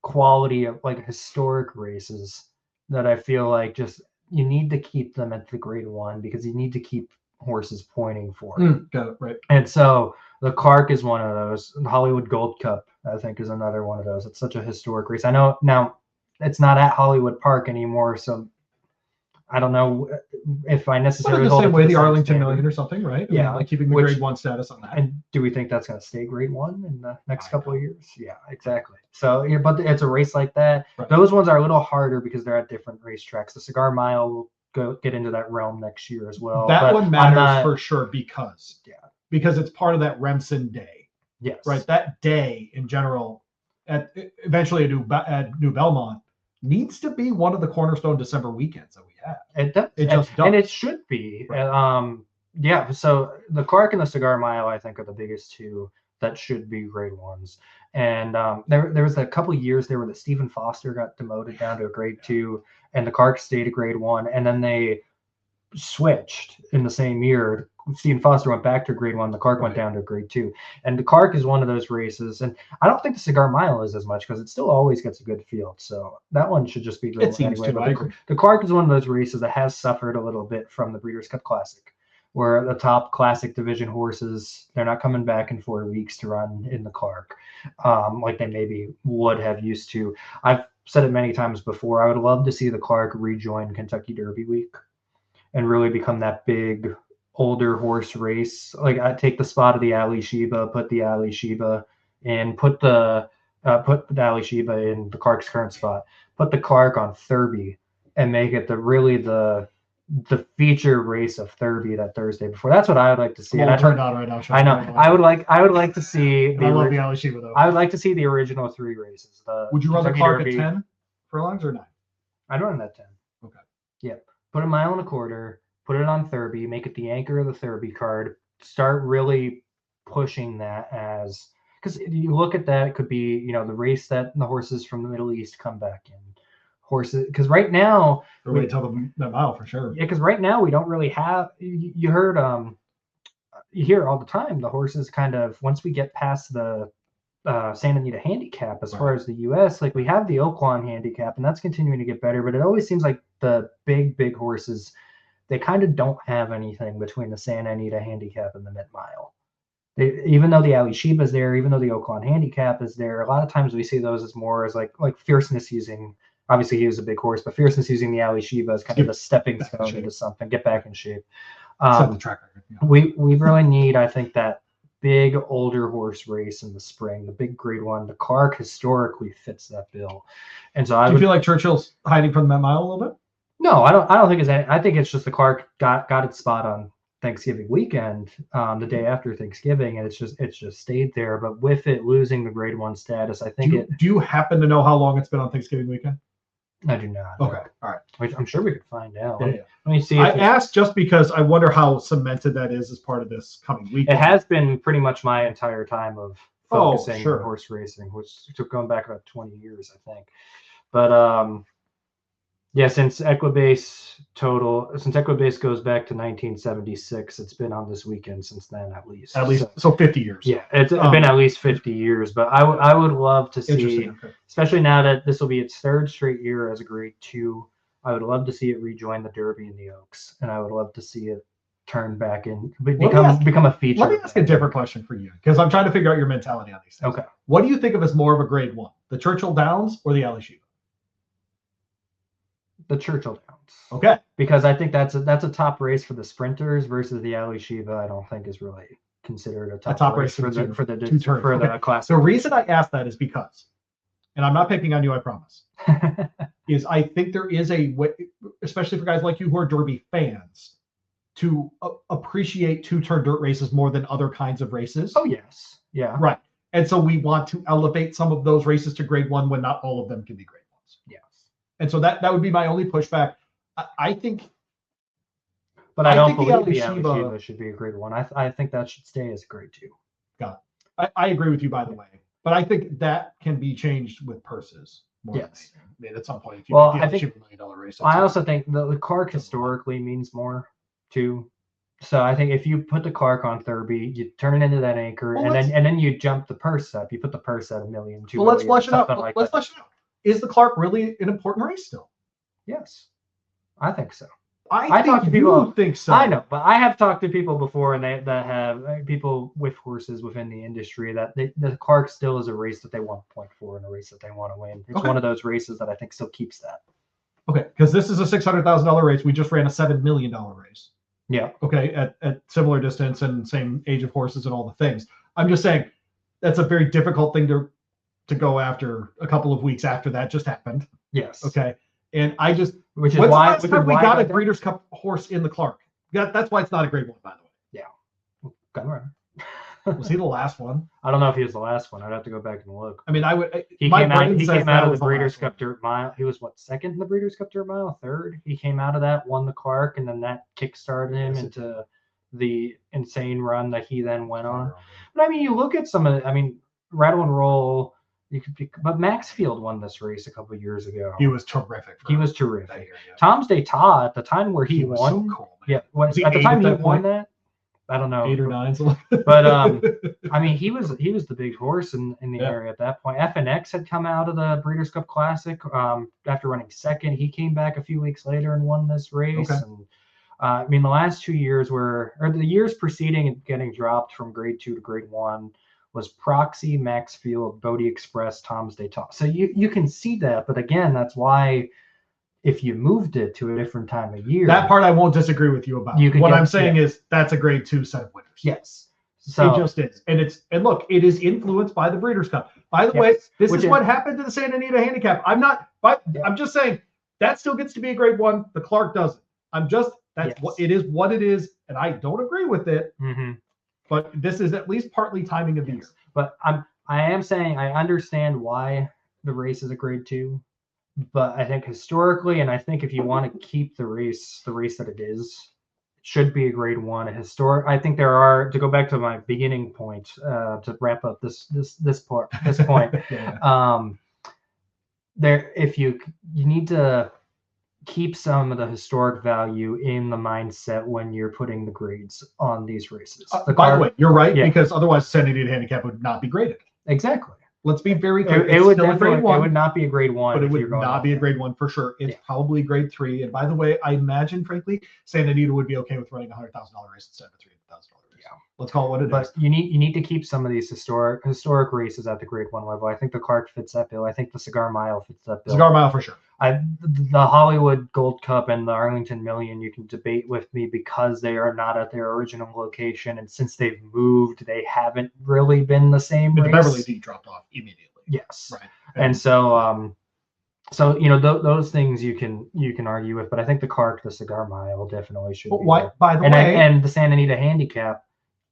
quality of like historic races that I feel like just you need to keep them at the grade 1 because you need to keep horses pointing for it. Got it, right. And so the Clarke is one of those. The Hollywood Gold Cup, I think, is another one of those. It's such a historic race. I know now it's not at Hollywood Park anymore, so I don't know if I necessarily in the same way the Arlington Million or something, right? Yeah, like keeping the grade 1 status on that. And do we think that's going to stay grade 1 in the next couple of years? Yeah, exactly. So, but it's a race like that. Right. Those ones are a little harder because they're at different racetracks. The Cigar Mile will get into that realm next year as well. That one matters for sure because it's part of that Remsen day. Yes. Right. That day in general, eventually at New Belmont, needs to be one of the cornerstone December weekends that we have. It does. It just does. And it should be. Right. So the Clarke and the Cigar Mile, I think, are the biggest two that should be grade 1s. And there was a couple of years there where the Stephen Foster got demoted down to a grade 2, and the Clarke stayed a grade 1, and then they switched in the same year. Stephen Foster went back to grade 1. The Clarke went down to grade 2. And the Clarke is one of those races. And I don't think the Cigar Mile is as much because it still always gets a good field. So that one should just be grade 1 anyway. The Clarke is one of those races that has suffered a little bit from the Breeders' Cup Classic, where the top Classic Division horses, they're not coming back in 4 weeks to run in the Clarke like they maybe would have used to. I've said it many times before. I would love to see the Clarke rejoin Kentucky Derby Week and really become that big older horse race. Like I take the spot of the Ali Sheba, put the Ali Sheba in, put the Ali Sheba in the Clarke's current spot, put the Clarke on Thurby, and make it the feature race of Thurby that Thursday before. That's what I would like to see. And turned on right now. I know. I would like to see. I love the Ali Sheba though. I would like to see the original 3 races. Would you run the Clarke at 10 furlongs or 9? I'd run it at 10. Okay. Yeah. Put a 1.25 miles. Put it on Thurby, make it the anchor of the Thurby card, start really pushing that as, because you look at that, it could be, the race that the horses from the Middle East come back in. Horses, because right now, wait till the mile for sure. Yeah, because right now we don't really have, you hear all the time, the horses kind of, once we get past the Santa Anita handicap, as far as the U.S., like we have the Oaklawn handicap, and that's continuing to get better, but it always seems like the big horses, they kind of don't have anything between the Santa Anita handicap and the mid-mile. Even though the Ali Sheba is there, even though the Oaklawn handicap is there, a lot of times we see those as more as like Fierceness using, obviously he was a big horse, but Fierceness using the Ali Sheba as kind of a stepping stone into something, get back in shape. Set the track record. Yeah. We really need, I think, that big older horse race in the spring, the big grade 1. The Clarke historically fits that bill. And so Do you feel like Churchill's hiding from the mile a little bit? No, I don't think it's any. I think it's just the Clarke got its spot on Thanksgiving weekend, the day after Thanksgiving, and it's just stayed there. But with it losing the grade 1 status, I think do you happen to know how long it's been on Thanksgiving weekend? I do not. Okay, all right. I'm sure we could find out. Yeah. Let me see. I asked just because I wonder how cemented that is as part of this coming weekend. It has been pretty much my entire time of focusing on horse racing, which took going back about 20 years, I think. But since Equibase goes back to 1976, it's been on this weekend since then, at least. So 50 years. Yeah, it's been at least 50 years. But I would love to see, especially now that this will be its 3rd straight year as a grade 2. I would love to see it rejoin the Derby and the Oaks, and I would love to see it turn back in, become a feature. Let me ask a different question for you, because I'm trying to figure out your mentality on these things. Okay. What do you think of as more of a grade 1, the Churchill Downs or the Ali Sheba? The Churchill Downs. Okay. Because I think that's a top race for the sprinters versus the Ali Sheba. I don't think is really considered a top race for the classic. The reason I asked that is because, and I'm not picking on you, I promise, is I think there is a way, especially for guys like you who are Derby fans, to appreciate two-turn dirt races more than other kinds of races. Oh yes, yeah, Right. And so we want to elevate some of those races to grade 1 when not all of them can be grade 1s. yes. And so that would be my only pushback. I think. But I don't think believe the the Ali Ali Shiva Shiva should be a grade 1. I think that should stay as a grade 2. Got it. I agree with you, by the way. But I think that can be changed with purses. More Yes. than anything. I mean, at some point, if you Well, make I the think $1 million race. I also think the Clarke historically means more too. So I think if you put the Clarke on Thurby, you turn it into that anchor, Well, and then you jump the purse up. You put the purse at $1 million, $2 Well, let's million, flesh it out. something like Let's that. flesh it out. Is the Clarke really an important race still? Yes, I think so. I talk to think people- you think so. I know, but I have talked to people before, and that have people with horses within the industry that the Clarke still is a race that they want to point for and a race that they want to win. It's Okay. one of those races that I think still keeps that. Okay, because this is a $600,000 race. We just ran a $7 million race. Yeah. Okay, at similar distance and same age of horses and all the things. I'm just saying that's a very difficult thing to go after a couple of weeks after that just happened. Yes. Okay, and I just Which is when's why the last time we why got I a think- Breeders' Cup horse in the Clarke. That's why it's not a grade 1, by the way. Gunrunner. Was he the last one? I don't know if he was the last one. I'd have to go back and look. I mean, I would. He my came out. brain He says came that out of was the Breeders' last Cup one. Dirt Mile. He was what, second in the Breeders' Cup Dirt Mile, third. He came out of that, won the Clarke, and then that kickstarted him Yes, it into the insane run that he then went on. But I mean, you look at some of. Rattle and Roll. But Maxfield won this race a couple of years ago. He was terrific. He was that terrific. year, yeah. Tom's d'Etat at the time where he was won. so cool, man. Yeah, when, Was he at the 8 time at he that won point? that. I don't know. 8 or 9. Something. But I mean, he was the big horse in the Yeah. area at that point. FNX had come out of the Breeders' Cup Classic after running second. He came back a few weeks later and won this race. Okay. And I mean, the last 2 years the years preceding and getting dropped from grade 2 to grade 1 was Proxy, Maxfield, Bodie Express, Tom's d'Etat. So you can see that, but again, that's why if you moved it to a different time of year, That part I won't disagree with you about. You could What get- I'm saying is that's a grade 2 set of winners. yes. So It just is. And look, it is influenced by the Breeders' Cup. By the way, Yes. this Which is is- what happened to the Santa Anita Handicap. I'm just saying that still gets to be a grade 1. The Clarke doesn't. That's Yes. what it is. And I don't agree with it, but this is at least partly timing of the year. But I am saying I understand why the race is a grade 2, but I think historically, and I think if you want to keep the race that it is, it should be a grade 1. I think there are, to go back to my beginning point, to wrap up this point. Yeah. If you need to keep some of the historic value in the mindset when you're putting the grades on these races. By the way, you're right, Yeah. because otherwise Santa Anita Handicap would not be graded. Exactly. Let's be very clear. It It's would still a grade 1. it would not be a grade 1, But it if would you're going not off be a that. grade 1 for sure. It's Yeah. probably grade 3. And by the way, I imagine, frankly, Santa Anita would be okay with running a $100,000 race instead of a $300,000 race. Yeah. Let's call it what it is. But you need to keep some of these historic races at the grade 1 level. I think the Clarke fits that bill. I think the Cigar Mile fits that bill. Cigar Mile for sure. The Hollywood Gold Cup and the Arlington Million, you can debate with me because they are not at their original location, and since they've moved, they haven't really been the same But the race. Beverly D dropped off immediately. Yes. Right. And so those things you can argue with, but I think the Clarke, the Cigar Mile definitely should But be why? there. By the And way, and the Santa Anita Handicap,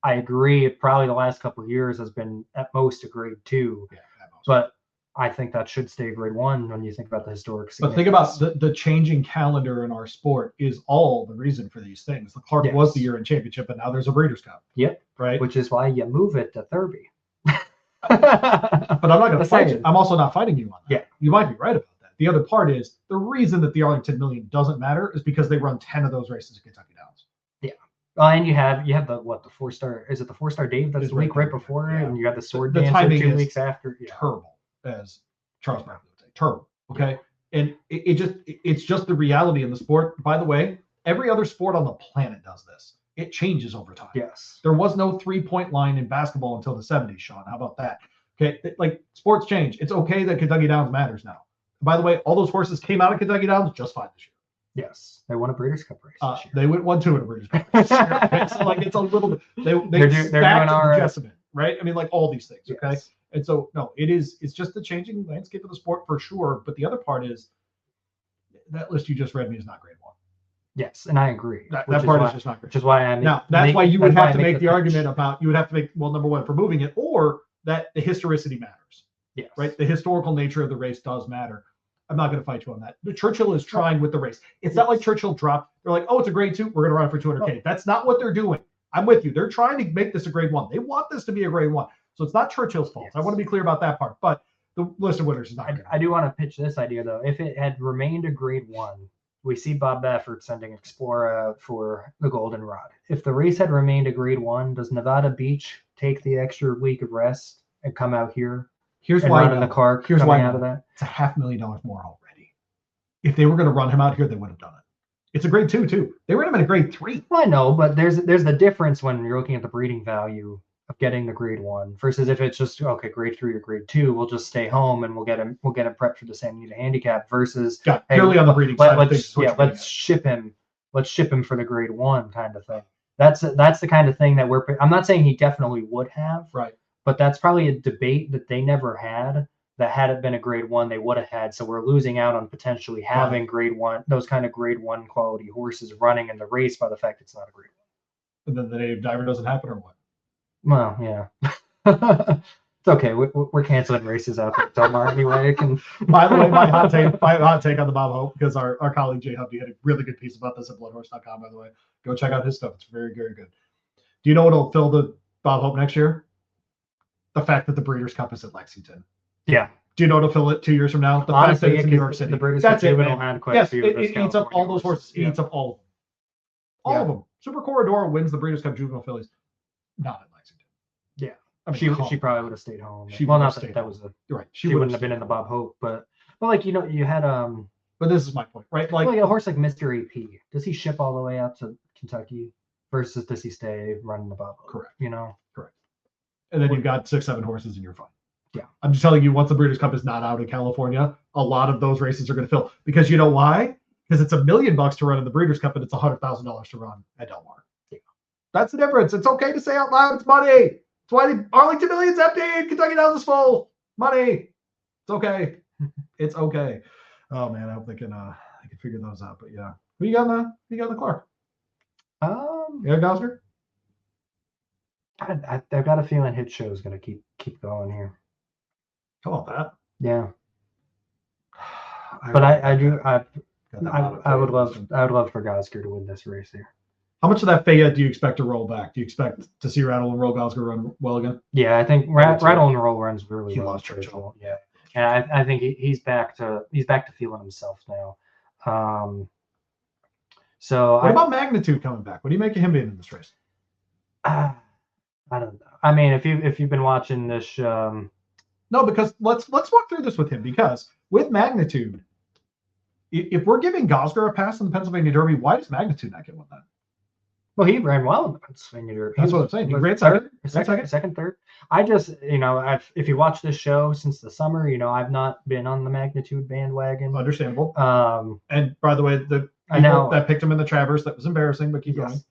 I agree. Probably the last couple of years has been at most a grade 2, yeah, at most. but I think that should stay grade 1 when you think about the historic. But think about significance. the changing calendar in our sport is all the reason for these things. The Clarke Yes. was the year-end championship, and now there's a Breeders' Cup. Yep. Right. Which is why you move it to Thurby. But I'm not going to Just fight saying. you. I'm also not fighting you on that. Yeah. You might be right about that. The other part is the reason that the Arlington Million doesn't matter is because they run 10 of those races at Kentucky Downs. And you have the 4-star, is it the 4-star Dave that's It's the week right right there, before yeah. and you got the sword The dancer timing 2 is weeks after. Yeah. Terrible, as Charles Barkley would say. Terrible. Okay. And it's just the reality in the sport. By the way, every other sport on the planet does this. It changes over time. Yes. There was no 3-point line in basketball until the 70s, Sean. How about that? Okay. Like sports change. It's okay that Kentucky Downs matters now. By the way, all those horses came out of Kentucky Downs just fine this year. Yes. They won a Breeders' Cup race this year. They won 2 in a Breeders' Cup race. Okay, so like it's a little bit They're they doing stacked all right. Jessamine, right? I mean, like all these things. Okay. Yes. And so no, it's just the changing landscape of the sport for sure. But the other part is that list you just read me is not grade 1. Yes, and I agree. That part is just not great. Which is why I now that's why you would have to make the argument about you would have to make number one for moving it, or that the historicity matters. Yes. Right. The historical nature of the race does matter. I'm not going to fight you on that. But Churchill is trying with the race. It's not like Churchill dropped. They're like, oh, it's a grade 2. We're going to run it for 200K. That's not what they're doing. I'm with you. They're trying to make this a grade 1. They want this to be a grade 1. So it's not Churchill's fault. I want to be clear about that part. But the list of winners is not. I do want to pitch this idea though. If it had remained a grade 1. We see Bob Baffert sending Explorer out for the Goldenrod. If the race had remained a grade 1, does Nevada Beach take the extra week of rest and come out here? Here's why run in the Clarke. Here's why out of that. It's $500,000 more already. If they were going to run him out here, they would have done it. It's a grade 2 too. They ran him at a grade 3. Well, I know, but there's the difference when you're looking at the breeding value of getting the grade 1 versus if it's just okay, grade 3 or grade 2, we'll just stay home and we'll get him prepped for the same unit handicap versus purely on the breeding side. Let's ship him for the grade 1 kind of thing. That's the kind of thing that I'm not saying he definitely would have, right? But that's probably a debate that they never had. That had it been a grade 1, they would have had. So we're losing out on potentially having grade 1, those kind of grade 1 quality horses running in the race by the fact it's not a grade 1. And then the native diver doesn't happen, or what? Well, yeah. It's okay. We're canceling races out there, Delmar, anyway. By the way, my hot take on the Bob Hope, because our colleague Jay Hubby had a really good piece about this at bloodhorse.com, by the way. Go check out his stuff. It's very, very good. Do you know what'll fill the Bob Hope next year? The fact that the Breeders' Cup is at Lexington. Yeah. Do you know what'll fill it 2 years from now? The Honestly, fact that it's in New York City. The Breeders' That's Cup it, man. had quite yes, a few it eats up all those horses. It eats up all of them. All of them. Super Corridor wins the Breeders' Cup Juvenile Fillies. Not at Lexington. Yeah. I mean, she probably would have stayed home. She right. She wouldn't have been in the Bob Hope, but like you had But this is my point, right? Like a horse like Mr. AP. Does he ship all the way out to Kentucky versus does he stay running the Bob Hope? Correct. Correct. And then you've got 6-7 horses and you're fine. Yeah. I'm just telling you, once the Breeders' Cup is not out in California, a lot of those races are going to fill. Because you know why? Because it's $1 million to run in the Breeders' Cup and it's $100,000 to run at Del Mar. Yeah. That's the difference. It's okay to say out loud, it's money. It's why the Arlington Million's empty and Kentucky Downs is full. Money. It's okay. It's okay. Oh man, I hope they can figure those out. But yeah. Who you got in the Clarke? Yeah, Gosger? I've got a feeling Hit Show is going to keep going here. How about that? Yeah. But I would love for Gosger to win this race here. How much of that Fayette do you expect to roll back? Do you expect to see Rattle N Roll Gosger run well again? Yeah, I think Rattle N Roll runs really well. He lost Churchill. Yeah, and I think he's back to feeling himself now. So what about Magnitude coming back? What do you make of him being in this race? I don't know. I mean, if you've been watching this, no, because let's walk through this with him, because with Magnitude, if we're giving Gosger a pass in the Pennsylvania Derby, why does Magnitude not get one then? Well, he ran well in the Pennsylvania Derby. That's what I'm saying. He ran second, third. I just, if you watch this show since the summer, I've not been on the Magnitude bandwagon. Understandable. And by the way, the people that picked him in the Travers, that was embarrassing, but keep going.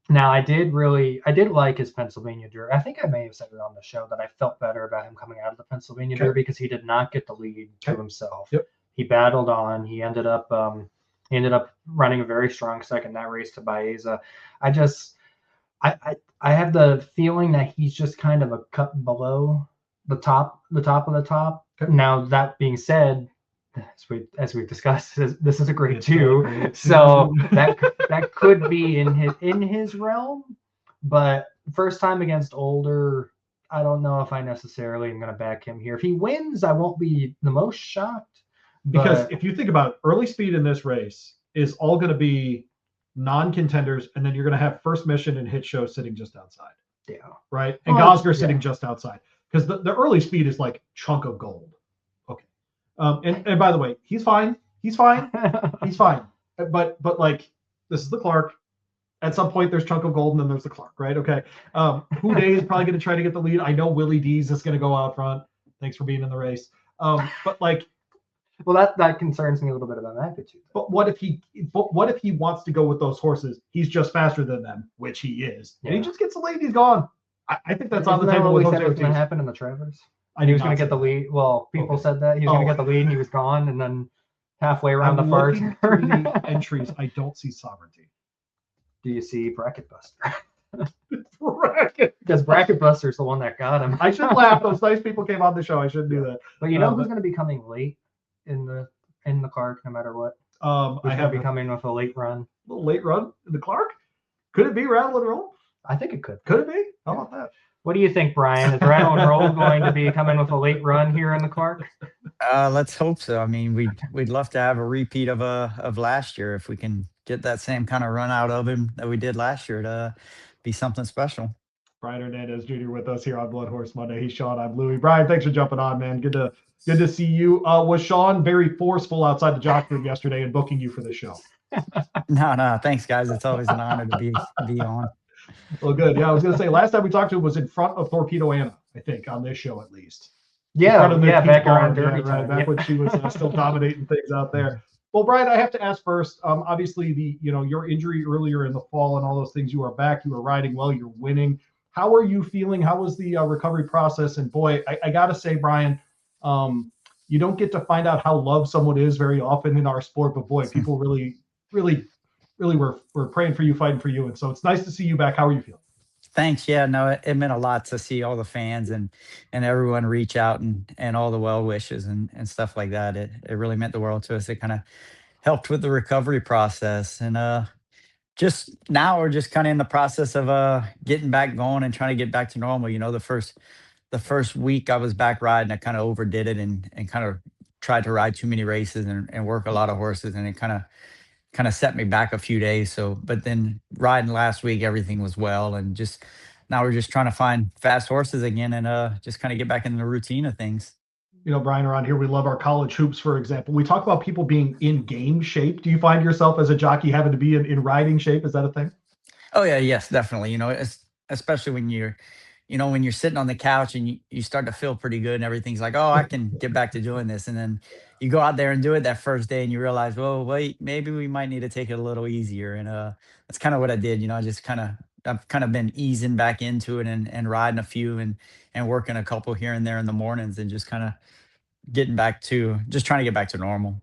Now, I did like his Pennsylvania Derby. I think I may have said it on the show that I felt better about him coming out of the Pennsylvania Derby because he did not get the lead to himself. Yep. He battled on. He ended up running a very strong second that race to Baeza. I have the feeling that he's just kind of a cut below the top of the top. Okay. Now, that being said, as we've discussed, this is a grade 2, so that could be in his realm. But first time against older, I don't know if I necessarily am going to back him here. If he wins, I won't be the most shocked. Because if you think about it, early speed in this race is all going to be non-contenders, and then you're going to have First Mission and Hit Show sitting just outside. Yeah. Right? And Gosger sitting just outside. Because the early speed is like chunk of gold. Okay. And by the way, he's fine. He's fine. But like, this is the Clarke. At some point, there's chunk of gold, and then there's the Clarke, right? Okay. Houdet is probably going to try to get the lead. I know Willie D's is going to go out front. Thanks for being in the race. But like, well, that concerns me a little bit about Magnitude. But what if he wants to go with those horses? He's just faster than them, which he is, and he just gets the lead. He's gone. I think that's on the table. What was going to happen in the Travers? He was going to get the lead. Well, people said that he was going to get the lead, and he was gone, and then halfway around I'm the far looking through the turn. entries. I don't see Sovereignty. Do you see Bracket Buster? Bracket. Because Bracket Buster's the one that got him. I should laugh. Those nice people came on the show. I shouldn't do that. But you know who's going to be coming late in the Clark, no matter what. I have be coming with a late run. A little late run in the Clark. Could it be Rattle N Roll? I think it could. Could it be? How about that? What do you think, Brian? Is Rattle N Roll going to be coming with a late run here in the Clark? Let's hope so. I mean, we'd love to have a repeat of last year. If we can get that same kind of run out of him that we did last year, to be something special. Brian Hernandez Jr. with us here on BloodHorse Monday. He's Sean. I'm Louie. Brian, thanks for jumping on, man. Good to see you. Was Sean very forceful outside the jock room yesterday in booking you for the show? No. Thanks, guys. It's always an honor to be on. Well, good. Yeah, I was going to say, last time we talked to him was in front of Torpedo Anna, I think, on this show at least. Yeah, back around Derby time. Back when she was still dominating things out there. Well, Brian, I have to ask first. Obviously, your injury earlier in the fall and all those things. You are back. You are riding well. You're winning. How are you feeling? How was the recovery process? And boy, I got to say, Brian, you don't get to find out how loved someone is very often in our sport. But boy, people really were praying for you, fighting for you. And so it's nice to see you back. How are you feeling? Thanks. Yeah, no, it meant a lot to see all the fans and everyone reach out and all the well wishes and stuff like that. It really meant the world to us. It kind of helped with the recovery process. And just now we're just kind of in the process of getting back going and trying to get back to normal. The first week I was back riding, I kind of overdid it and kind of tried to ride too many races and work a lot of horses, and it kind of set me back a few days. So, but then riding last week, everything was well, and just now we're just trying to find fast horses again and just kind of get back in the routine of things. Brian, around here, we love our college hoops, for example. We talk about people being in game shape. Do you find yourself as a jockey having to be in riding shape? Is that a thing? Oh yeah, yes, definitely. Especially when when you're sitting on the couch and you start to feel pretty good and everything's like, oh, I can get back to doing this. And then you go out there and do it that first day and you realize, well, wait, maybe we might need to take it a little easier. And that's kind of what I did. I've kind of been easing back into it and riding a few and working a couple here and there in the mornings and just kind of trying to get back to normal.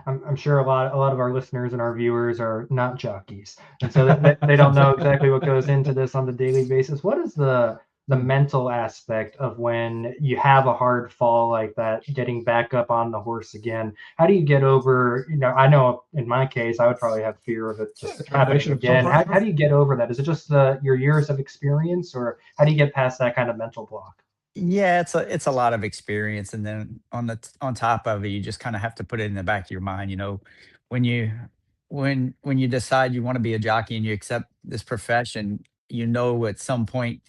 I'm sure a lot of our listeners and our viewers are not jockeys, and so they don't know exactly what goes into this on the daily basis. What is the mental aspect of when you have a hard fall like that, getting back up on the horse again? How do you get over? I know in my case, I would probably have fear of it just happening again. How do you get over that? Is it just your years of experience, or how do you get past that kind of mental block? Yeah, it's a lot of experience, and then on top of it, you just kind of have to put it in the back of your mind. When you when you decide you want to be a jockey and you accept this profession, at some point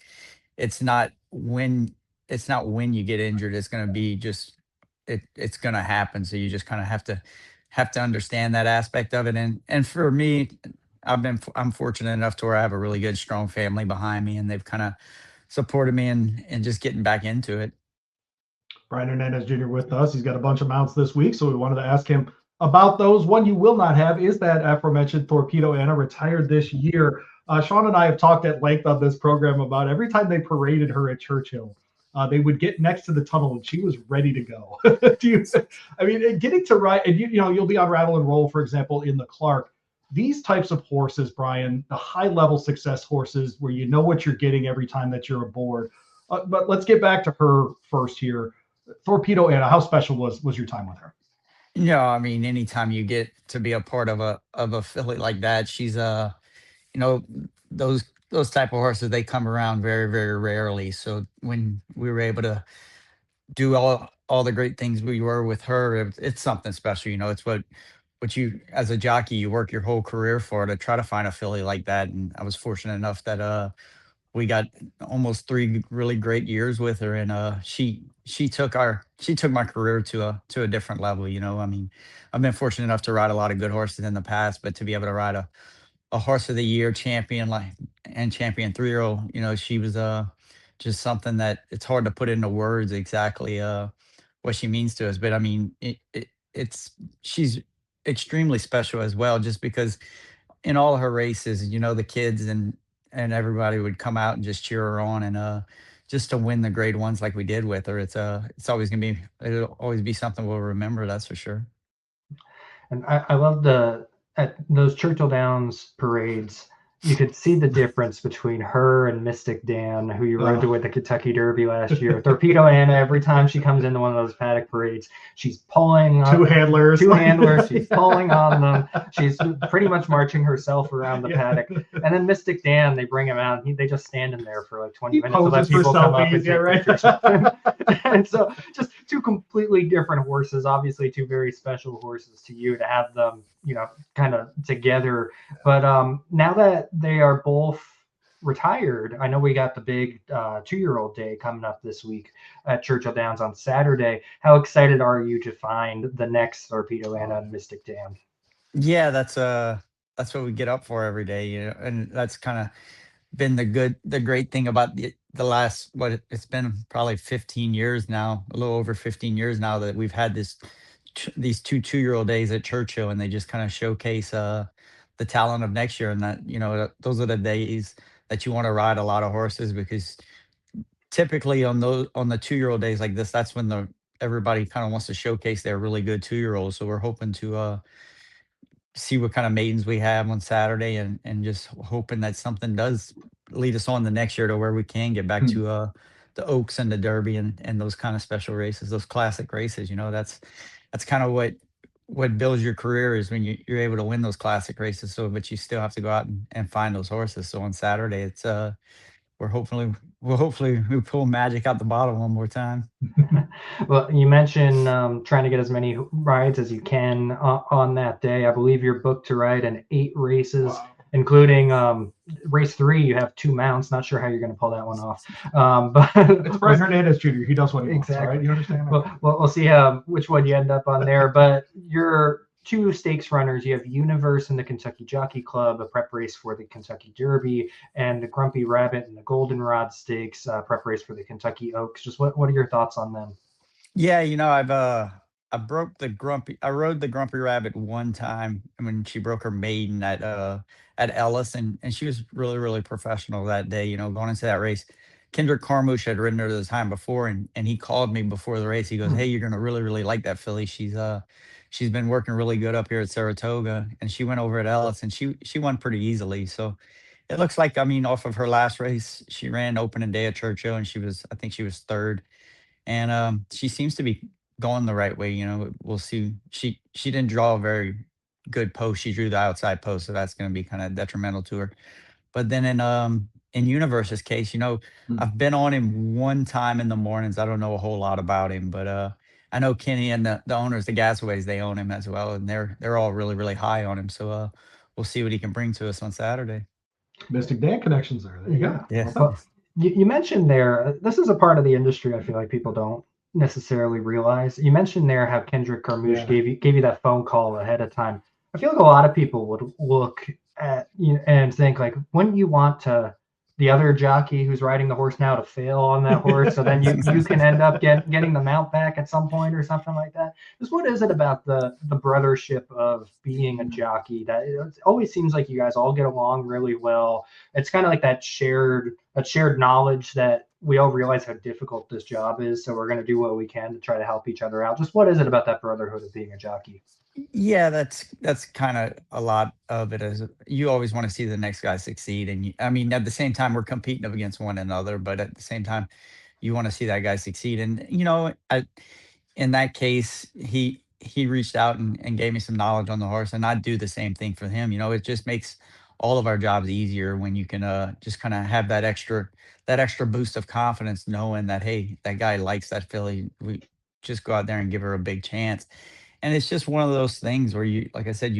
it's not when you get injured. It's going to be just it's going to happen. So you just kind of have to understand that aspect of it. And for me, I'm fortunate enough to where I have a really good, strong family behind me, and they've kind of supported me and just getting back into it. Brian Hernandez Jr. with us. He's got a bunch of mounts this week, so we wanted to ask him about those. One you will not have is that aforementioned Torpedo Anna, retired this year. Sean and I have talked at length on this program about every time they paraded her at Churchill, they would get next to the tunnel and she was ready to go. Getting to ride, and you'll be on Rattle N Roll, for example, in the Clark. These types of horses, Brian, the high-level success horses where you know what you're getting every time that you're aboard. But let's get back to her first here. Torpedo Anna, how special was your time with her? Anytime you get to be a part of a filly like that, she's those type of horses, they come around very, very rarely. So when we were able to do all the great things we were with her, it's something special. It's what you, as a jockey, you work your whole career for, to try to find a filly like that. And I was fortunate enough that we got almost 3 really great years with her, and she took my career to a different level. I've been fortunate enough to ride a lot of good horses in the past, but to be able to ride a horse of the year champion and champion 3-year-old, she was just something that it's hard to put into words exactly what she means to us. But she's extremely special as well, just because in all her races, the kids and everybody would come out and just cheer her on, and just to win the grade ones like we did with her, it'll always be something we'll remember, that's for sure. And I love at those Churchill Downs parades. You could see the difference between her and Mystic Dan, who you rode to win the Kentucky Derby last year. Torpedo Anna, every time she comes into one of those paddock parades, she's pulling on Two handlers. She's pulling on them. She's pretty much marching herself around the paddock. And then Mystic Dan, they bring him out. They just stand in there for like 20 minutes to let people come up and take pictures of him. And so just two completely different horses, obviously two very special horses to you to have them, kind of together. But now that they are both retired, I know we got the big 2-year-old day coming up this week at Churchill Downs on Saturday. How excited are you to find the next Torpedo Anna and Mystic Dan? Yeah, that's what we get up for every day, and that's kind of been the great thing about the last, it's been probably 15 years now, a little over 15 years now, that we've had these 2-year-old days at Churchill, and they just kind of showcase the talent of next year. And that, those are the days that you want to ride a lot of horses, because typically on the 2-year-old days like this, that's when everybody kind of wants to showcase their really good 2-year-olds. So we're hoping to see what kind of maidens we have on Saturday, and just hoping that something does lead us on the next year to where we can get back to the Oaks and the Derby and those kind of special races, those classic races. That's kind of what builds your career, is when you're able to win those classic races. So, but you still have to go out and find those horses. So on Saturday, it's we'll hopefully we pull magic out the bottle one more time. Well, you mentioned trying to get as many rides as you can on that day. I believe you're booked to ride in 8 races, including race 3. You have 2 mounts. Not sure how you're going to pull that one off. But it's Brian Hernandez Jr. He does what he exactly. wants, right? You understand? Well, we'll see which one you end up on there. But you're 2 stakes runners. You have Universe in the Kentucky Jockey Club, a prep race for the Kentucky Derby, and the Grumpy Rabbit and the Goldenrod Stakes, prep race for the Kentucky Oaks. Just what are your thoughts on them? Yeah, I rode the Grumpy Rabbit one time when she broke her maiden at Ellis, and she was really, really professional that day, going into that race. Kendrick Carmouche had ridden her the time before, and he called me before the race. He goes, "Hey, you're gonna really, really like that filly. She's been working really good up here at Saratoga," and she went over at Ellis, and she won pretty easily. So it looks like, off of her last race, she ran opening day at Churchill, and I think she was 3rd. And she seems to be going the right way. We'll see. She didn't draw a very good post. She drew the outside post, so that's going to be kind of detrimental to her. But then in Universe's case, I've been on him one time in the mornings. I don't know a whole lot about him, but I know Kenny and the owners, the Gasways, they own him as well, and they're all really, really high on him. So we'll see what he can bring to us on Saturday. Mystic Dan connections there. There you go. Yeah. Well, you mentioned there, this is a part of the industry I feel like people don't necessarily realize. You mentioned there how Kendrick Carmouche gave you that phone call ahead of time. I feel like a lot of people would look at you and think, like, wouldn't you want the other jockey who's riding the horse now to fail on that horse, so then you can end up getting the mount back at some point or something like that? Just what is it about the brothership of being a jockey that it always seems like you guys all get along really well? It's kind of like that shared knowledge that we all realize how difficult this job is, so we're going to do what we can to try to help each other out. Just what is it about that brotherhood of being a jockey? Yeah, that's kind of a lot of it. Is you always want to see the next guy succeed, and at the same time we're competing against one another, but at the same time you want to see that guy succeed. And in that case, he reached out and gave me some knowledge on the horse, and I'd do the same thing for him. It just makes all of our jobs easier when you can just kind of have that extra boost of confidence, knowing that, hey, that guy likes that filly. We just go out there and give her a big chance. And it's just one of those things where like I said,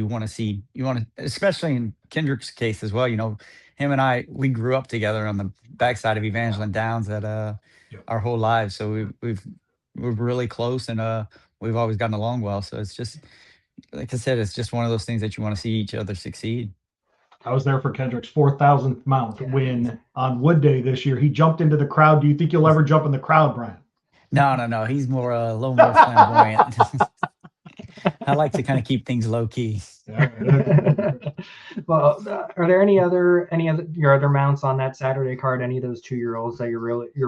especially in Kendrick's case as well, him and I, we grew up together on the backside of Evangeline Downs at our whole lives. So we're really close, and we've always gotten along well. So it's just, like I said, it's just one of those things that you want to see each other succeed. I was there for Kendrick's 4,000th mount win on Wood Day this year. He jumped into the crowd. Do you think you'll ever jump in the crowd, Brian? No. He's a little more flamboyant. I like to kind of keep things low key. Well, are there any other your other mounts on that Saturday card? Any of those 2-year-olds that you're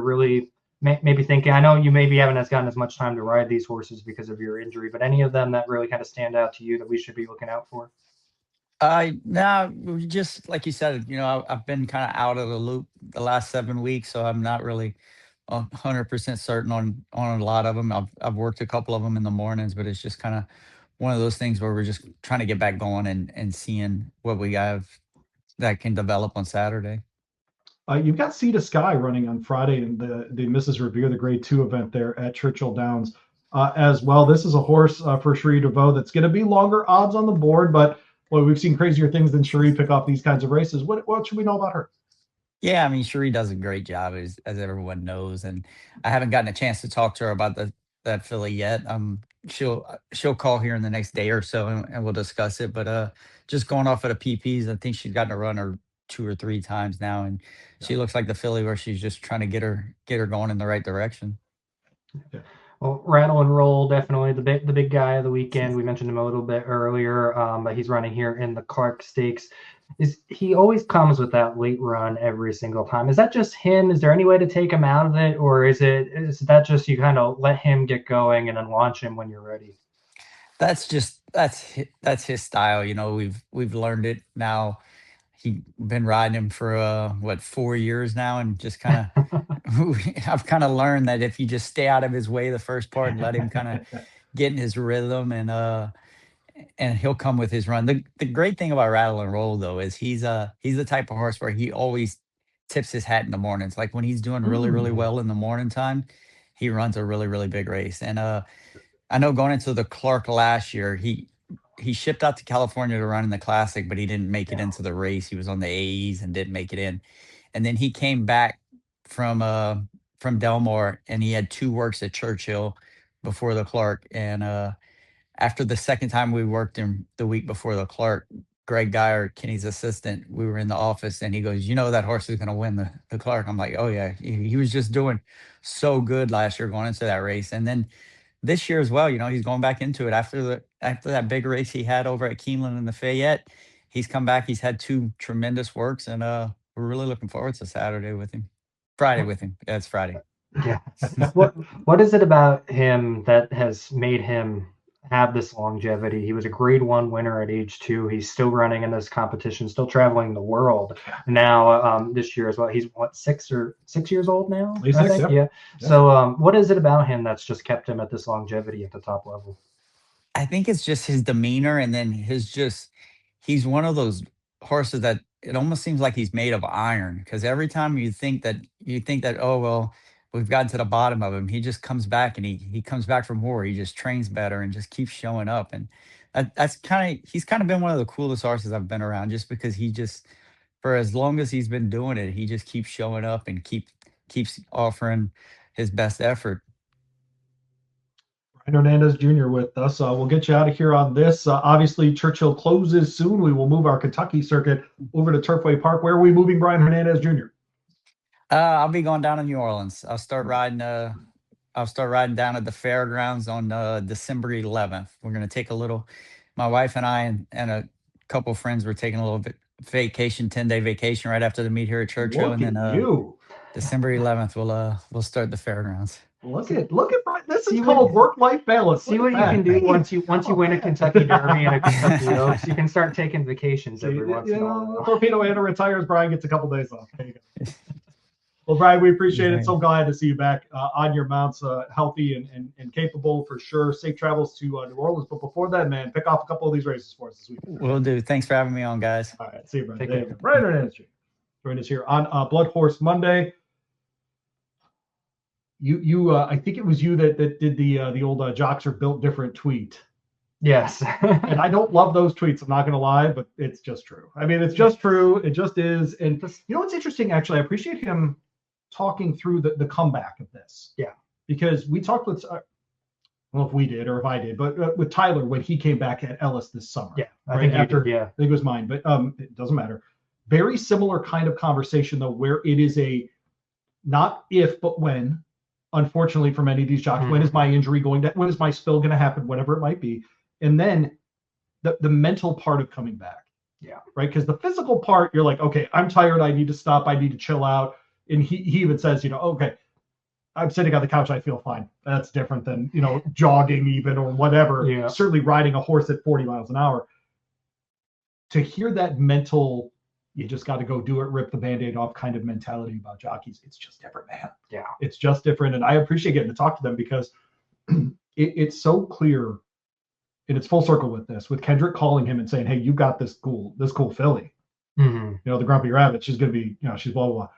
really maybe thinking? I know you maybe haven't gotten as much time to ride these horses because of your injury, but any of them that really kind of stand out to you that we should be looking out for? No, just like you said, I've been kind of out of the loop the last 7 weeks, so I'm not really 100% certain on a lot of them. I've worked a couple of them in the mornings, but it's just kind of one of those things where we're just trying to get back going and seeing what we have that can develop on Saturday. You've got Sea to Sky running on Friday in the Mrs. Revere, the Grade 2 event there at Churchill Downs as well. This is a horse for Cherie DeVoe that's going to be longer odds on the board, but boy, we've seen crazier things than Cherie pick off these kinds of races. What should we know about her? Yeah, I mean, Cherie does a great job, as everyone knows, and I haven't gotten a chance to talk to her about that filly yet. She'll call here in the next day or so, and we'll discuss it. But just going off of the PPs, I think she's gotten to run her 2 or 3 times now, and she looks like the filly where she's just trying to get her going in the right direction. Yeah. Well, Rattle and Roll, definitely the big guy of the weekend. We mentioned him a little bit earlier, but he's running here in the Clarke Stakes. He always comes with that late run every single time? Is that just him? Is there any way to take him out of it, or is that just you kind of let him get going and then launch him when you're ready? That's his style. We've learned it now. He's been riding him for 4 years now, and just kind of I've kind of learned that if you just stay out of his way the first part and let him kind of get in his rhythm, and he'll come with his run. The great thing about Rattle and Roll though is he's the type of horse where he always tips his hat in the mornings. Like when he's doing really, really well in the morning time, he runs a really, really big race. And I know going into the Clarke last year, he shipped out to California to run in the Classic, but he didn't make it into the race. He was on the AEs and didn't make it in. And then he came back from Delmore, and he had 2 works at Churchill before the Clarke. And after the second time we worked him the week before the Clarke, Greg Geyer, Kenny's assistant, we were in the office, and he goes, that horse is going to win the Clarke. I'm like, oh yeah, he was just doing so good last year going into that race. And then this year as well, he's going back into it after that big race he had over at Keeneland in the Fayette. He's come back. He's had 2 tremendous works, and we're really looking forward to Saturday with him. Friday with him. Yeah, it's Friday. Yeah. What is it about him that has made him have this longevity? He was a Grade 1 winner at age 2. He's still running in this competition, still traveling the world now this year as well. He's 6 years old now? He's 6, yeah. So what is it about him that's just kept him at this longevity at the top level? I think it's just his demeanor, and then he's one of those horses that it almost seems like he's made of iron, because every time you think that, oh, well, we've gotten to the bottom of him, he just comes back, and he comes back for more. He just trains better and just keeps showing up. And he's kind of been one of the coolest horses I've been around, just because he just, for as long as he's been doing it, he just keeps showing up and keeps offering his best effort. Brian Hernandez Jr. with us. We'll get you out of here on this. Obviously, Churchill closes soon. We will move our Kentucky circuit over to Turfway Park. Where are we moving Brian Hernandez Jr.? I'll be going down to New Orleans. I'll start riding down at the fairgrounds on December 11th. We're going to take my wife and I and a couple friends, we're taking a little bit vacation, 10-day vacation right after the meet here at Churchill. Look and at then you. December 11th, we'll start the fairgrounds. Look at Brian. This is called work-life balance. See what you can do once you win a Kentucky Derby and a Kentucky Oaks. You can start taking vacations every once in a while. Torpedo Anna retires. Brian gets a couple days off. There you go. Well, Brian, we appreciate it. So glad to see you back on your mounts, healthy and capable for sure. Safe travels to New Orleans. But before that, man, pick off a couple of these races for us this week. Will do. Thanks for having me on, guys. All right. See you, Brian. There you go. Brian Hernandez Jr. Join us here on BloodHorse Monday. You I think it was you that did the old Jocks are built different tweet. Yes. And I don't love those tweets, I'm not going to lie, but it's just true. I mean, it's just true. It just is. And you know what's interesting, actually, I appreciate him talking through the comeback of this. Yeah. Because we talked with, I don't know if we did or if I did, but with Tyler when he came back at Ellis this summer. Yeah. I think I think it was mine, but it doesn't matter. Very similar kind of conversation, though, where it is a not if, but when. Unfortunately, for many of these jocks, when is my injury when is my spill going to happen, whatever it might be. And then the mental part of coming back. Yeah. Right. Because the physical part, you're like, okay, I'm tired. I need to stop. I need to chill out. And he even says, okay, I'm sitting on the couch, I feel fine. That's different than, jogging even or whatever. Yeah. Certainly riding a horse at 40 miles an hour. To hear that mental, you just got to go do it, rip the Band-Aid off kind of mentality about jockeys, it's just different, man. Yeah. It's just different. And I appreciate getting to talk to them because it's so clear, and it's full circle with Kendrick calling him and saying, hey, you got this cool filly. Mm-hmm. The Grumpy Rabbit, she's going to be, she's blah, blah, blah.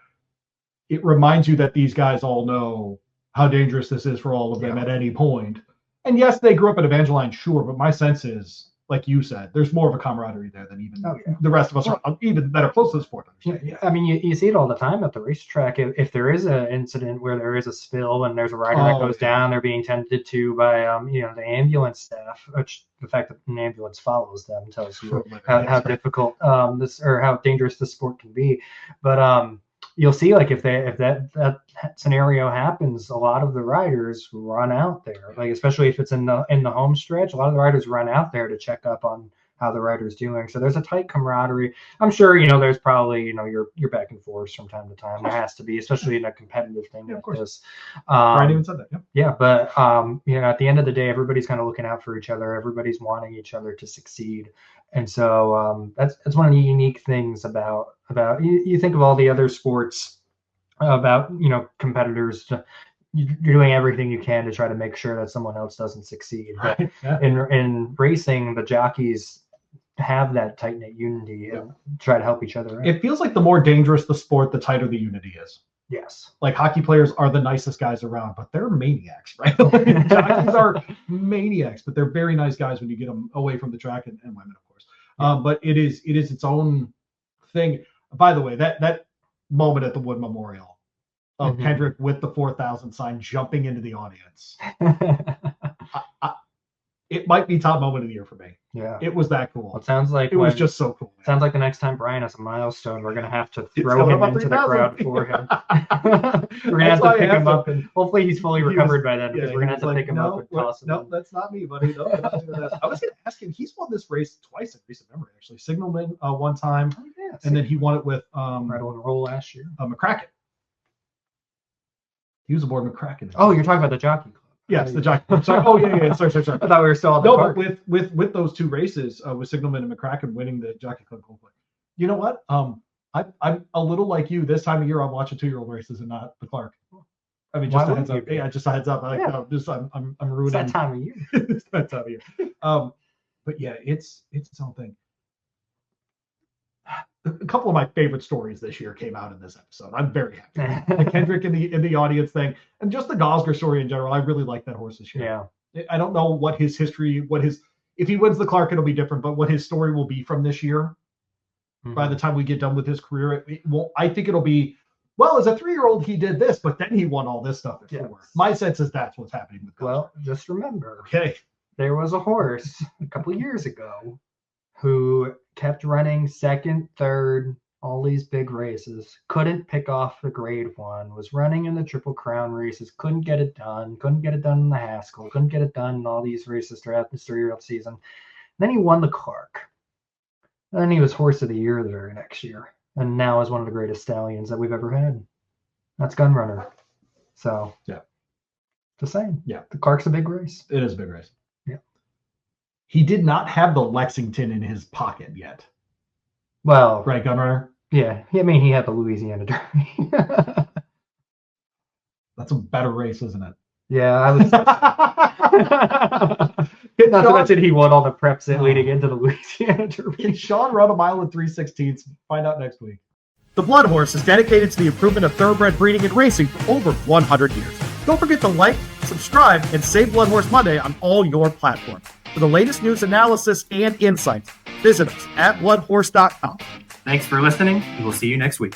It reminds you that these guys all know how dangerous this is for all of them at any point. And yes, they grew up at Evangeline, sure, but my sense is, like you said, there's more of a camaraderie there than even the rest of us, even that are close to the sport. Yeah. I mean, you see it all the time at the racetrack. If there is an incident where there is a spill and there's a rider that goes down, they're being tended to by, the ambulance staff, which the fact that an ambulance follows them tells you how difficult this or how dangerous this sport can be. But you'll see, like, if that scenario happens, a lot of the riders run out there, like, especially if it's in the home stretch, a lot of the riders run out there to check up on how the rider's doing. So there's a tight camaraderie. I'm sure, there's probably, your back and forth from time to time. There has to be, especially in a competitive thing like this. Brian even said that. Yeah, but at the end of the day, everybody's kind of looking out for each other. Everybody's wanting each other to succeed. And so that's one of the unique things about you think of all the other sports about, competitors, you're doing everything you can to try to make sure that someone else doesn't succeed. But in racing, the jockeys have that tight-knit unity and try to help each other out. It feels like the more dangerous the sport, the tighter the unity is. Yes. Like hockey players are the nicest guys around, but they're maniacs, right? Jockeys are maniacs, but they're very nice guys when you get them away from the track, and women, of course. But it is its own thing. By the way, that moment at the Wood Memorial of Kendrick with the 4,000 sign jumping into the audience, it might be top moment of the year for me. Yeah, it was that cool. Well, it sounds like it was just so cool. Sounds like the next time Brian has a milestone, we're gonna have to throw him into the crowd for him. We're gonna have to pick him up, and hopefully he's fully recovered by then, because we're gonna have to pick him up and toss him. No, that's not me, buddy. No, I was gonna ask him. He's won this race twice in recent memory, actually. Signalman one time, and then he won it with Rattle N Roll last year. McCracken. He was aboard McCracken. Oh, you're talking about the jockey club. Yes, the jockey. Sorry. Oh, yeah. Sorry. I thought we were still on the park. But with those two races, with Signalman and McCracken winning the Jockey Club Gold Plate. You know what? I'm a little like you. This time of year, I'm watching 2-year-old races and not the Clarke. I mean, just a heads up. Yeah, just a heads up. I'm ruining. It's that time of year. It's that time of year. But yeah, it's its own thing. A couple of my favorite stories this year came out in this episode. I'm very happy. The Kendrick in the audience thing, and just the Gosger story in general. I really like that horse this year. Yeah. I don't know what his history, if he wins the Clarke, it'll be different, but what his story will be from this year. By the time we get done with his career, I think it'll be, well, as a 3-year-old, he did this, but then he won all this stuff at 4. Yes. My sense is that's what's happening with Gosger. Well, just remember, there was a horse a couple of years ago who kept running second, third, all these big races, couldn't pick off the grade 1, was running in the Triple Crown races, couldn't get it done in the Haskell, couldn't get it done in all these races throughout this 3-year-old season. Then he won the Clarke. Then he was Horse of the Year the very next year, and now is one of the greatest stallions that we've ever had. That's Gunrunner. So, yeah. Just saying. Yeah. The Clarke's a big race. It is a big race. Yeah. He did not have the Lexington in his pocket yet. Well, right, Gunrunner? Yeah. I mean, he had the Louisiana Derby. That's a better race, isn't it? Yeah, I was. Not to mention he won all the preps leading into the Louisiana Derby. Can Sean run a mile in 3/16? Find out next week. The BloodHorse is dedicated to the improvement of thoroughbred breeding and racing for over 100 years. Don't forget to like, subscribe, and save BloodHorse Monday on all your platforms. For the latest news, analysis, and insights, visit us at bloodhorse.com. Thanks for listening, and we'll see you next week.